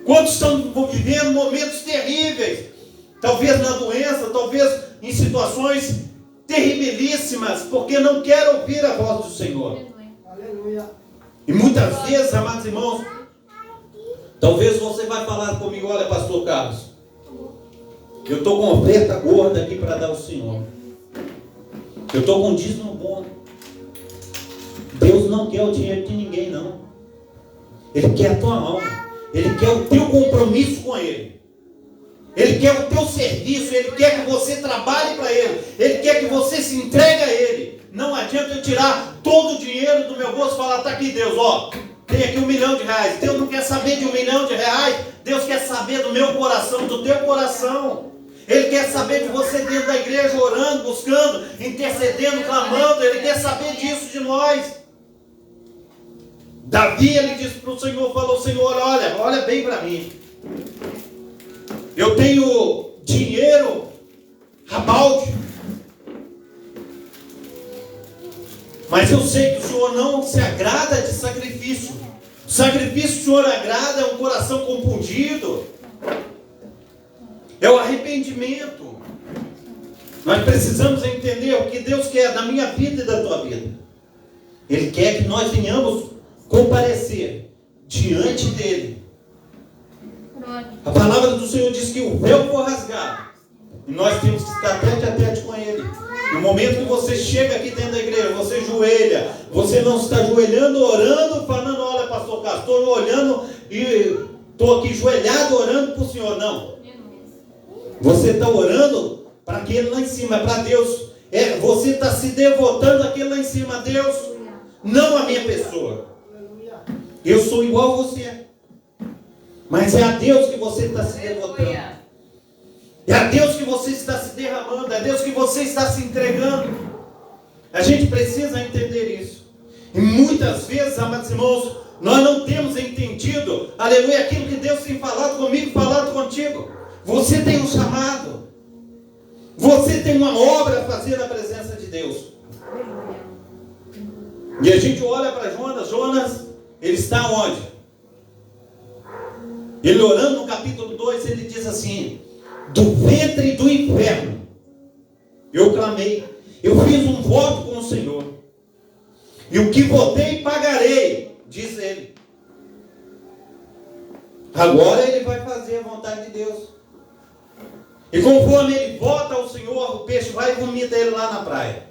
Quantos estão vivendo momentos terríveis? Talvez na doença, talvez em situações terribilíssimas, porque não querem ouvir a voz do Senhor. Aleluia. E muitas vezes, amados irmãos, talvez você vai falar comigo: olha, pastor Carlos, eu estou com oferta gorda aqui para dar ao Senhor. Eu estou com dízimo bom. Deus não quer o dinheiro de ninguém, não. Ele quer a tua alma. Ele quer o teu compromisso com Ele. Ele quer o teu serviço. Ele quer que você trabalhe para Ele. Ele quer que você se entregue a Ele. Não adianta eu tirar todo o dinheiro do meu bolso e falar: está aqui, Deus, ó, tem aqui R$1 milhão. Deus não quer saber de R$1 milhão. Deus quer saber do meu coração, do teu coração. Ele quer saber de você dentro da igreja, orando, buscando, intercedendo, clamando. Ele quer saber disso de nós. Davi, ele disse para o Senhor, falou: Senhor, olha bem para mim. Eu tenho dinheiro a balde, mas eu sei que o Senhor não se agrada de sacrifício. O sacrifício que o Senhor agrada é um coração compungido, é o arrependimento. Nós precisamos entender o que Deus quer da minha vida e da tua vida. Ele quer que nós venhamos comparecer diante dele. A palavra do Senhor diz que o véu foi rasgado e nós temos que estar tete a tete com ele. No momento que você chega aqui dentro da igreja, você joelha, você não está ajoelhando, orando, falando: olha, pastor Carlos, estou olhando e estou aqui joelhado orando para o Senhor. Não. Você está orando para aquele lá em cima, para Deus. Você está se devotando àquele lá em cima, a Deus, não a minha pessoa. Eu sou igual a você, mas é a Deus que você está se devotando. É a Deus que você está se derramando. É a Deus que você está se entregando. A gente precisa entender isso. E muitas vezes, amados irmãos, nós não temos entendido, aleluia, aquilo que Deus tem falado comigo, falado contigo. Você tem um chamado. Você tem uma obra a fazer na presença de Deus. E a gente olha para Jonas. Jonas, ele está onde? Ele orando no capítulo 2, ele diz assim: do ventre do inferno eu clamei, eu fiz um voto com o Senhor, e o que votei pagarei, diz ele. Agora ele vai fazer a vontade de Deus. E conforme ele vota ao Senhor, o peixe vai e vomita ele lá na praia.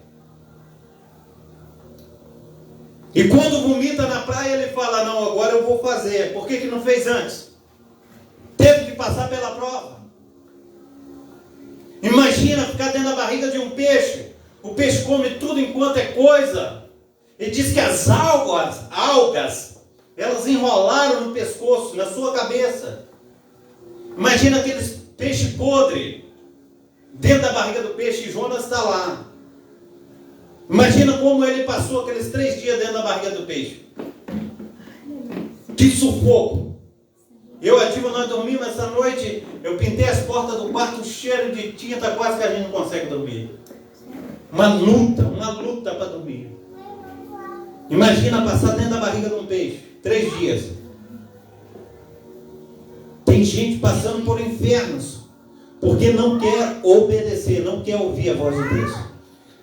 E quando vomita na praia, ele fala: não, agora eu vou fazer. Por que não fez antes? Teve que passar pela prova. Imagina ficar dentro da barriga de um peixe. O peixe come tudo enquanto é coisa. Ele diz que as algas, elas enrolaram no pescoço, na sua cabeça. Imagina aqueles peixes podres dentro da barriga do peixe, e Jonas está lá. Imagina como ele passou aqueles 3 dias dentro da barriga do peixe. Que sufoco. Eu e a Diva, nós dormimos essa noite. Eu pintei as portas do quarto, cheiro de tinta, quase que a gente não consegue dormir. Uma luta para dormir. Imagina passar dentro da barriga de um peixe 3 dias. Tem gente passando por infernos porque não quer obedecer, não quer ouvir a voz de Deus.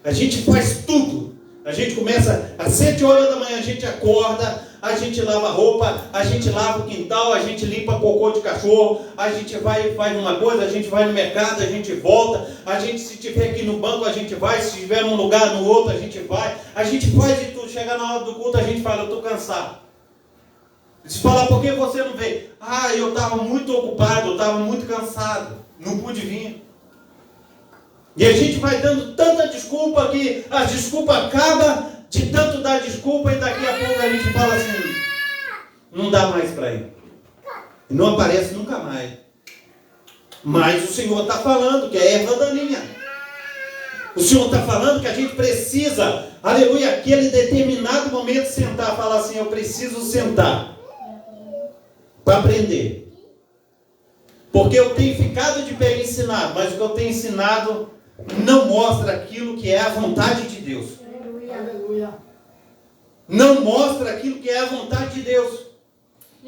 A gente faz tudo A gente começa às 7 horas da manhã, a gente acorda, a gente lava a roupa, a gente lava o quintal, a gente limpa cocô de cachorro, a gente vai e faz uma coisa, a gente vai no mercado, a gente volta, a gente, se tiver aqui no banco, a gente vai, se estiver num lugar, no outro, a gente vai, a gente faz de tudo. Chega na hora do culto, a gente fala, eu estou cansado. Se falar, por que você não veio? Ah, eu estava muito ocupado, eu estava muito cansado, não pude vir. E a gente vai dando tanta desculpa que a desculpa acaba de tanto dar desculpa e daqui a pouco a gente fala assim, não dá mais para ir. E não aparece nunca mais. Mas o Senhor está falando que é erva daninha. O Senhor está falando que a gente precisa, aleluia, aquele determinado momento sentar, falar assim, eu preciso sentar para aprender. Porque eu tenho ficado de pé ensinado, mas o que eu tenho ensinado não mostra aquilo que é a vontade de Deus. Aleluia. Não mostra aquilo que é a vontade de Deus.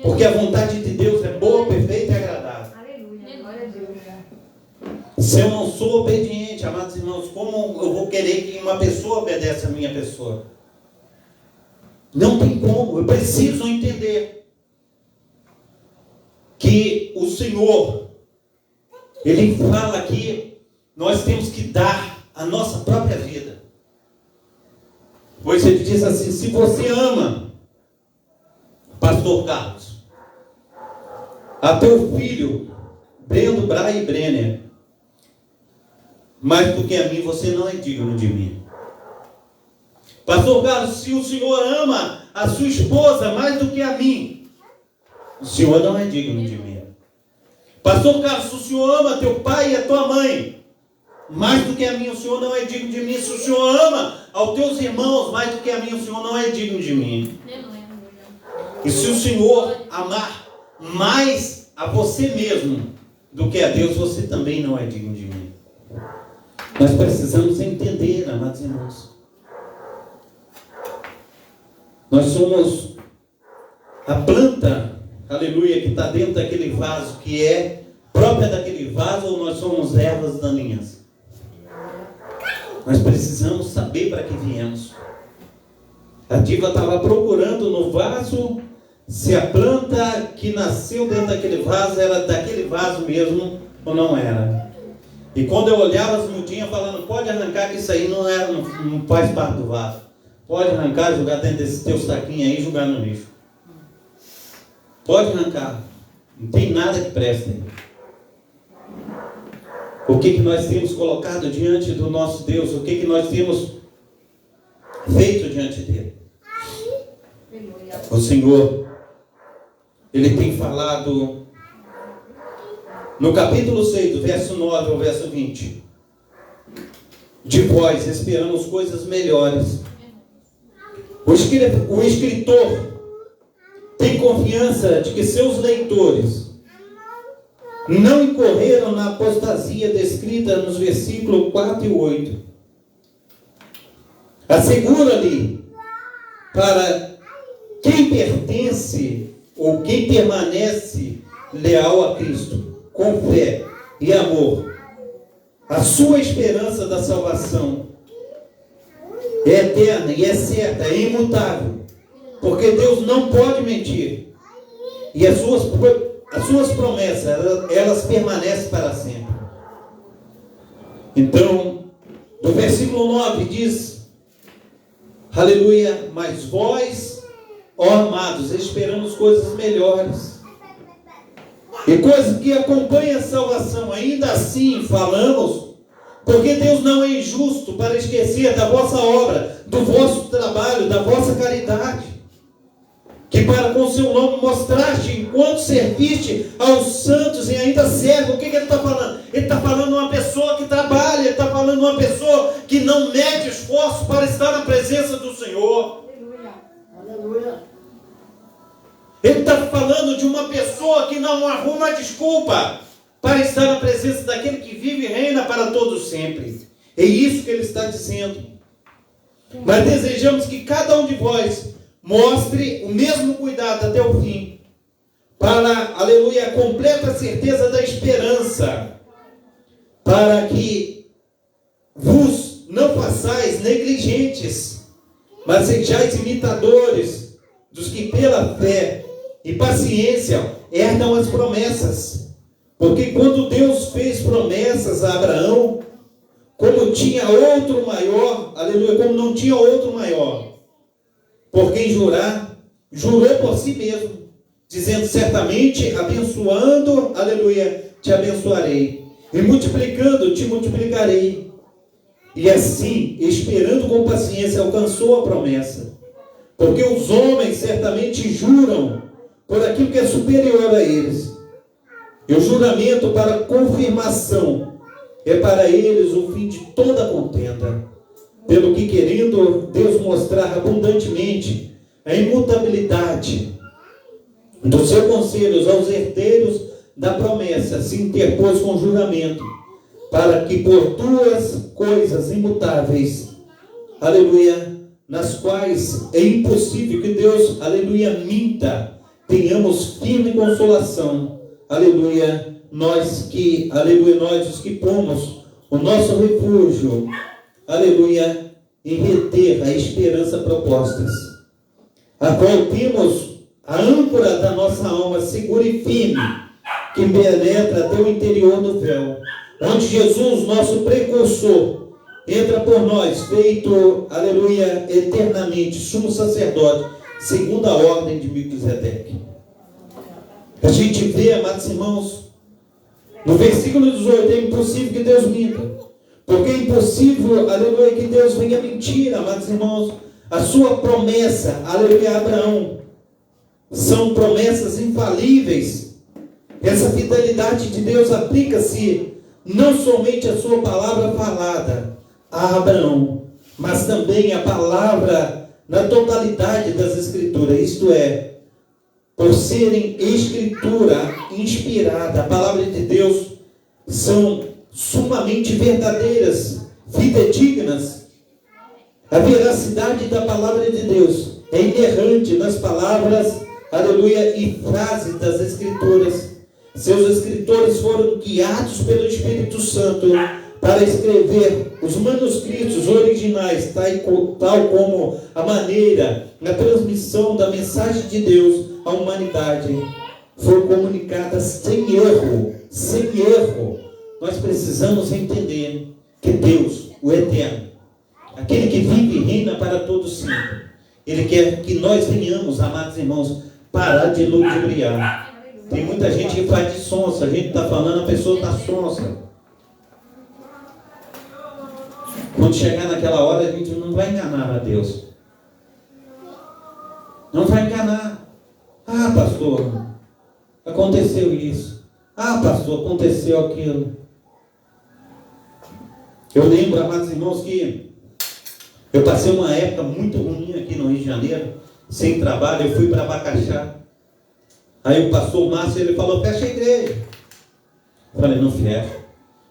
Porque a vontade de Deus é boa, perfeita e agradável. Aleluia. Glória a Deus. Se eu não sou obediente, amados irmãos, como eu vou querer que uma pessoa obedeça a minha pessoa? Não tem como. Eu preciso entender que o Senhor, Ele fala que nós temos que dar a nossa própria vida. Pois ele diz assim, se você ama, Pastor Carlos, a teu filho, Brendo, Bra e Brenner, mais do que a mim, você não é digno de mim. Pastor Carlos, se o Senhor ama a sua esposa mais do que a mim, o Senhor não é digno de mim. Pastor Carlos, se o Senhor ama teu pai e a tua mãe mais do que a mim, o Senhor não é digno de mim. Se o Senhor ama aos teus irmãos mais do que a mim, o Senhor não é digno de mim. E se o Senhor amar mais a você mesmo do que a Deus, você também não é digno de mim. Nós precisamos entender, amados irmãos. Nós somos a planta, aleluia, que está dentro daquele vaso, que é própria daquele vaso, ou nós somos ervas daninhas? Nós precisamos saber para que viemos. A diva estava procurando no vaso se a planta que nasceu dentro daquele vaso era daquele vaso mesmo ou não era. E quando eu olhava as mudinhas falando, pode arrancar que isso aí não faz parte do vaso. Pode arrancar, jogar dentro desse teu saquinho aí e jogar no lixo. Pode arrancar. Não tem nada que preste aí. O que nós temos colocado diante do nosso Deus? O que nós temos feito diante dele? O Senhor, Ele tem falado no capítulo 6, do verso 9 ao verso 20. De vós esperamos coisas melhores. O escritor tem confiança de que seus leitores não incorreram na apostasia descrita nos versículos 4 e 8. Assegura-lhe para quem pertence ou quem permanece leal a Cristo, com fé e amor, a sua esperança da salvação é eterna e é certa, é imutável, porque Deus não pode mentir, e as suas promessas, elas permanecem para sempre. Então, do versículo 9 diz, aleluia, mas vós, ó amados, esperamos coisas melhores, e coisas que acompanham a salvação. Ainda assim falamos, porque Deus não é injusto para esquecer da vossa obra, do vosso trabalho, da vossa caridade, que para com seu nome mostraste enquanto serviste aos santos e ainda serve. O que ele está falando? Ele está falando de uma pessoa que trabalha, ele está falando de uma pessoa que não mede esforço para estar na presença do Senhor. Aleluia. Aleluia. Ele está falando de uma pessoa que não arruma desculpa para estar na presença daquele que vive e reina para todos sempre. É isso que ele está dizendo. Mas desejamos que cada um de vós mostre o mesmo cuidado até o fim, para, aleluia, a completa certeza da esperança, para que vos não façais negligentes mas sejais imitadores dos que pela fé e paciência herdam as promessas. Porque quando Deus fez promessas a Abraão, como tinha outro maior, aleluia, como não tinha outro maior, por quem jurar, jurou por si mesmo, dizendo: certamente, abençoando, aleluia, te abençoarei, e multiplicando, te multiplicarei. E assim, esperando com paciência, alcançou a promessa. Porque os homens certamente juram por aquilo que é superior a eles. E o juramento para confirmação é para eles o fim de toda contenda. Pelo que, querendo Deus mostrar abundantemente a imutabilidade dos seus conselhos aos herdeiros da promessa, se interpôs com juramento, para que por duas coisas imutáveis, aleluia, nas quais é impossível que Deus, aleluia, minta, tenhamos firme consolação, aleluia, nós os que pomos o nosso refúgio, aleluia, em reter a esperança propostas, a qual temos a âncora da nossa alma segura e firme, que penetra até o interior do véu, onde Jesus, nosso precursor, entra por nós, feito, aleluia, eternamente, sumo sacerdote, segundo a ordem de Melquisedeque. A gente vê, amados irmãos, no versículo 18, é impossível que Deus minta, porque é impossível, aleluia, que Deus venha mentir, amados irmãos. A sua promessa, aleluia, a Abraão, são promessas infalíveis. Essa fidelidade de Deus aplica-se não somente a sua palavra falada a Abraão, mas também a palavra na totalidade das Escrituras, isto é, por serem Escritura inspirada, a palavra de Deus são sumamente verdadeiras, fidedignas. A veracidade da palavra de Deus é inerrante nas palavras, aleluia, e frases das Escrituras. Seus escritores foram guiados pelo Espírito Santo para escrever os manuscritos originais, tal como a maneira, a transmissão da mensagem de Deus à humanidade foi comunicada sem erro, sem erro. Nós precisamos entender que Deus, o Eterno, aquele que vive e reina para todo sempre, Ele quer que nós venhamos, amados irmãos, parar de ludibriar. Tem muita gente que faz de sonsa, a gente está falando, a pessoa está sonsa. Quando chegar naquela hora, a gente não vai enganar a Deus. Não vai enganar. Ah, pastor, aconteceu isso. Ah, pastor, aconteceu aquilo. Eu lembro, amados irmãos, que eu passei uma época muito ruim aqui no Rio de Janeiro, sem trabalho. Eu fui para Abacaxá. Aí o pastor Márcio, ele falou: fecha a igreja. Eu falei: não fecha.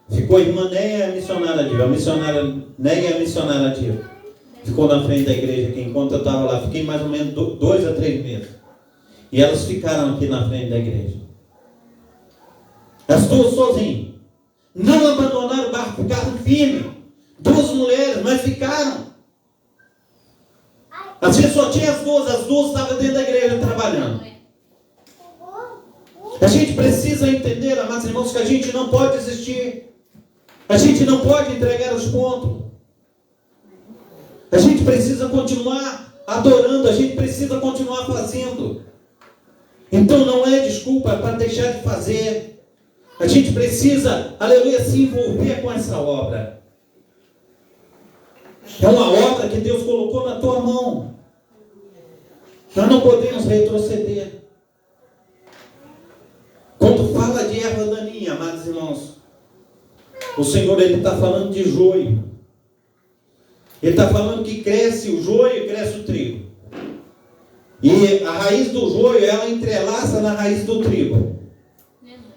Ficou a irmã Néia, a missionária Diva. A missionária Néia, a missionária Diva. Ficou na frente da igreja aqui, enquanto eu estava lá. Fiquei mais ou menos 2 a 3 meses. E elas ficaram aqui na frente da igreja. As duas sozinhas. Não abandonaram o barco, ficaram firmes. 2 mulheres, mas ficaram. Às vezes só tinha as duas estavam dentro da igreja trabalhando. A gente precisa entender, amados irmãos, que a gente não pode desistir. A gente não pode entregar os pontos. A gente precisa continuar adorando, a gente precisa continuar fazendo. Então não é desculpa para deixar de fazer. A gente precisa, aleluia, se envolver com essa obra. É uma obra que Deus colocou na tua mão. Nós não podemos retroceder. Quando fala de erva daninha, amados irmãos, o Senhor, Ele está falando de joio. Ele está falando que cresce o joio e cresce o trigo. E a raiz do joio, ela entrelaça na raiz do trigo.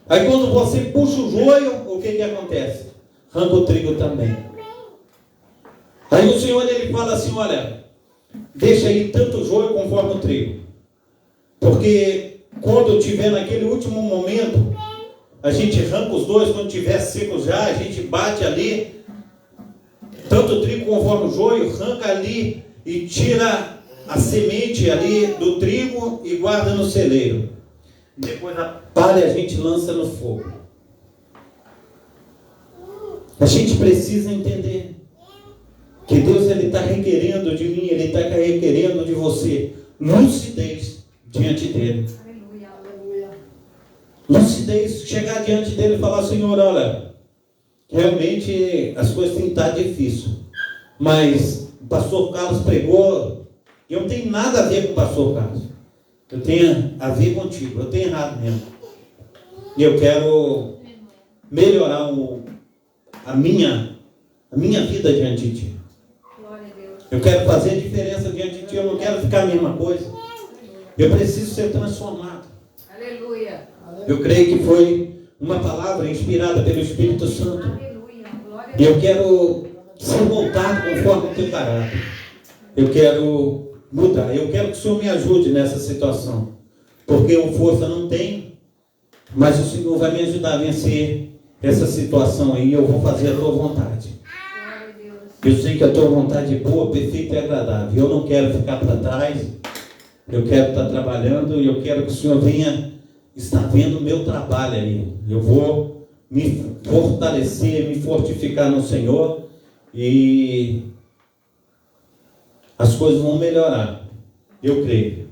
Aí quando você puxa o joio, o que acontece? Arranca o trigo também. Aí o Senhor, Ele fala assim: olha, deixa aí tanto o joio conforme o trigo. Porque quando eu estiver naquele último momento, a gente arranca os dois. Quando estiver seco já, a gente bate ali, tanto o trigo conforme o joio, arranca ali e tira a semente ali do trigo e guarda no celeiro. Depois a palha a gente lança no fogo. A gente precisa entender que Deus está requerendo de mim, Ele está requerendo de você lucidez diante dEle. Aleluia. Lucidez, chegar diante dEle e falar: Senhor, olha, realmente as coisas têm estado difíceis, mas o pastor Carlos pregou, e eu não tenho nada a ver com o pastor Carlos, eu tenho a ver contigo, eu tenho errado mesmo, e eu quero melhorar a minha vida diante de Ti. Eu quero fazer a diferença diante de Ti, eu não quero ficar a mesma coisa, eu preciso ser transformado. Aleluia. Eu creio que foi uma palavra inspirada pelo Espírito Santo. E eu quero ser moldado conforme o teu caráter. Eu quero mudar. Eu quero que o Senhor me ajude nessa situação. Porque eu força não tenho, mas o Senhor vai me ajudar a vencer essa situação aí. Eu vou fazer a tua vontade. Eu sei que a tua vontade é boa, perfeita e agradável. Eu não quero ficar para trás. Eu quero estar trabalhando e eu quero que o Senhor venha estar vendo o meu trabalho aí. Eu vou me fortalecer, me fortificar no Senhor e as coisas vão melhorar. Eu creio.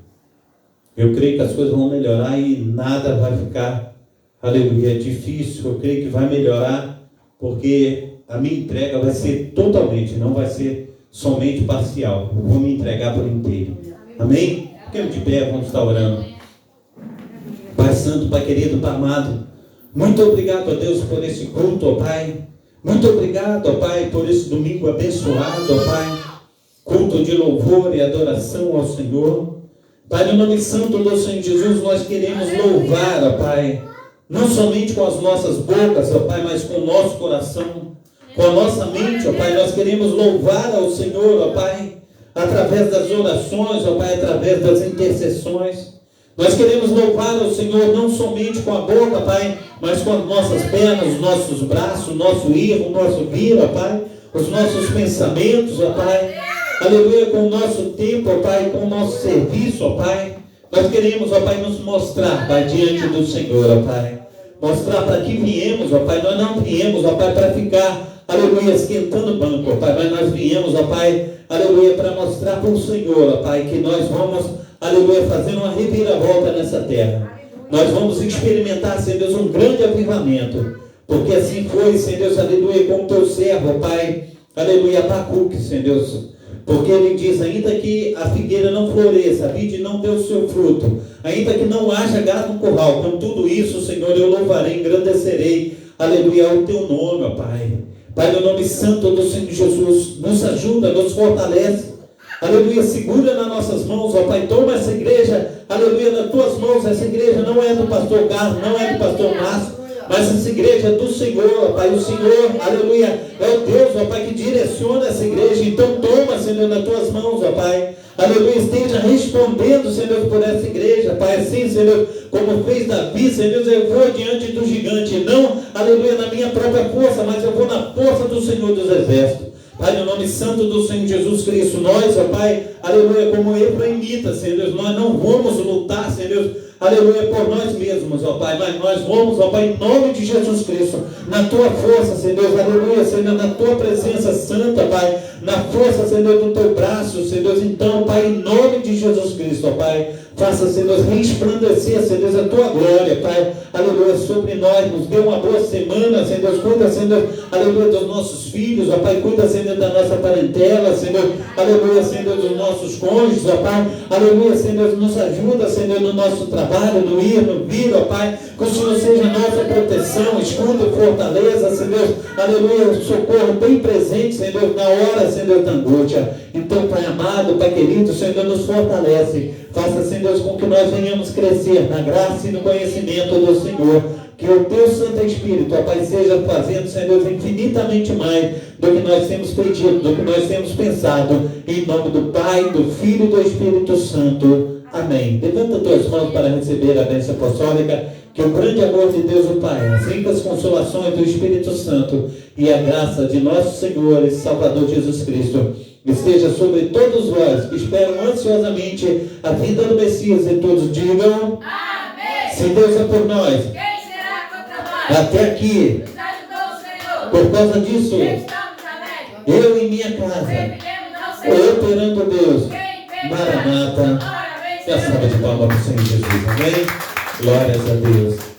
Eu creio que as coisas vão melhorar e nada vai ficar, aleluia, difícil. Eu creio que vai melhorar porque a minha entrega vai ser totalmente, não vai ser somente parcial. Eu vou me entregar por inteiro. Amém? Fiquemos de pé, vamos estar orando. Pai Santo, Pai querido, Pai amado, muito obrigado, ó Deus, por esse culto, ó Pai. Muito obrigado, ó Pai, por esse domingo abençoado, ó Pai. Culto de louvor e adoração ao Senhor. Pai, no nome santo do Senhor Jesus, nós queremos louvar, ó Pai, não somente com as nossas bocas, ó Pai, mas com o nosso coração, com a nossa mente, ó Pai. Nós queremos louvar ao Senhor, ó Pai, através das orações, ó Pai, através das intercessões. Nós queremos louvar ao Senhor não somente com a boca, Pai, mas com as nossas pernas, os nossos braços, o nosso ir, o nosso vir, ó Pai, os nossos pensamentos, ó Pai. Aleluia, com o nosso tempo, ó Pai, com o nosso serviço, ó Pai. Nós queremos, ó Pai, nos mostrar, Pai, diante do Senhor, ó Pai. Mostrar para que viemos, ó Pai. Nós não viemos, ó Pai, para ficar, aleluia, esquentando o banco, ó Pai. Mas nós viemos, ó Pai, aleluia, para mostrar para o Senhor, ó Pai, que nós vamos, aleluia, fazer uma reviravolta nessa terra. Nós vamos experimentar, Senhor Deus, um grande avivamento. Porque assim foi, Senhor Deus, aleluia, com o teu servo, ó Pai, aleluia, Abacuque, Senhor Deus. Porque ele diz: ainda que a figueira não floresça, a vide não dê o seu fruto, ainda que não haja gado no curral, com tudo isso, Senhor, eu louvarei, engrandecerei, aleluia, o teu nome, ó Pai. Pai, no nome santo do Senhor Jesus, nos ajuda, nos fortalece, aleluia, segura nas nossas mãos, ó Pai. Toma essa igreja, aleluia, nas tuas mãos. Essa igreja não é do pastor Carlos, não é do pastor Márcio, mas essa igreja é do Senhor, ó Pai. O Senhor, aleluia, é o Deus, ó Pai, que direciona essa igreja. Então toma, Senhor, nas tuas mãos, ó Pai. Aleluia, esteja respondendo, Senhor, por essa igreja, Pai. Assim, Senhor, como fez Davi, Senhor, eu vou diante do gigante, não, aleluia, na minha própria força, mas eu vou na força do Senhor dos Exércitos. Pai, no nome santo do Senhor Jesus Cristo, nós, ó Pai, aleluia, como Efraimita, Senhor Deus, nós não vamos lutar, Senhor Deus, aleluia, por nós mesmos, ó Pai, mas nós vamos, ó Pai, em nome de Jesus Cristo, na tua força, Senhor Deus, aleluia, Senhor, na tua presença santa, Pai, na força, Senhor, do teu braço, Senhor Deus. Então, Pai, em nome de Jesus Cristo, ó Pai, faça, Senhor Deus, resplandecer, Senhor Deus, a tua glória, Pai, aleluia, sobre nós. Nos dê uma boa semana, Senhor Deus. Cuida, Senhor Deus, aleluia, dos nossos filhos, ó Pai. Cuida, Senhor Deus, da nossa parentela, Senhor, aleluia, Senhor Deus, dos nossos cônjuges, ó Pai, aleluia, Senhor Deus, nos ajuda, Senhor, no nosso trabalho, no ir, no vir, ó Pai. Que o Senhor seja a nossa proteção, escudo e fortaleza, Senhor Deus, aleluia, socorro bem presente, Senhor Deus, na hora, Senhor Deus, da angústia. Então, Pai amado, Pai querido, Senhor Deus, nos fortalece. Faça, Senhor Deus, com que nós venhamos crescer na graça e no conhecimento do Senhor. Que o teu Santo Espírito, ó Pai, seja fazendo, Senhor Deus, infinitamente mais do que nós temos pedido, do que nós temos pensado. Em nome do Pai, do Filho e do Espírito Santo. Amém. Levanta tuas mãos para receber a bênção apostólica. Que o grande amor de Deus o Pai, as ricas consolações do Espírito Santo e a graça de nosso Senhor e Salvador Jesus Cristo esteja sobre todos vós que esperam ansiosamente a vinda do Messias, e todos digam: Amém. Se Deus é por nós, Quem será contra nós? até aqui, Nos ajudou o Senhor. por causa disso, Estamos alegres. eu e minha casa, Serviremos ao Senhor. eu perante a Deus, Quem Maranata, Ora, vem, e a salva de palmas para o Senhor Jesus, amém? Glórias a Deus.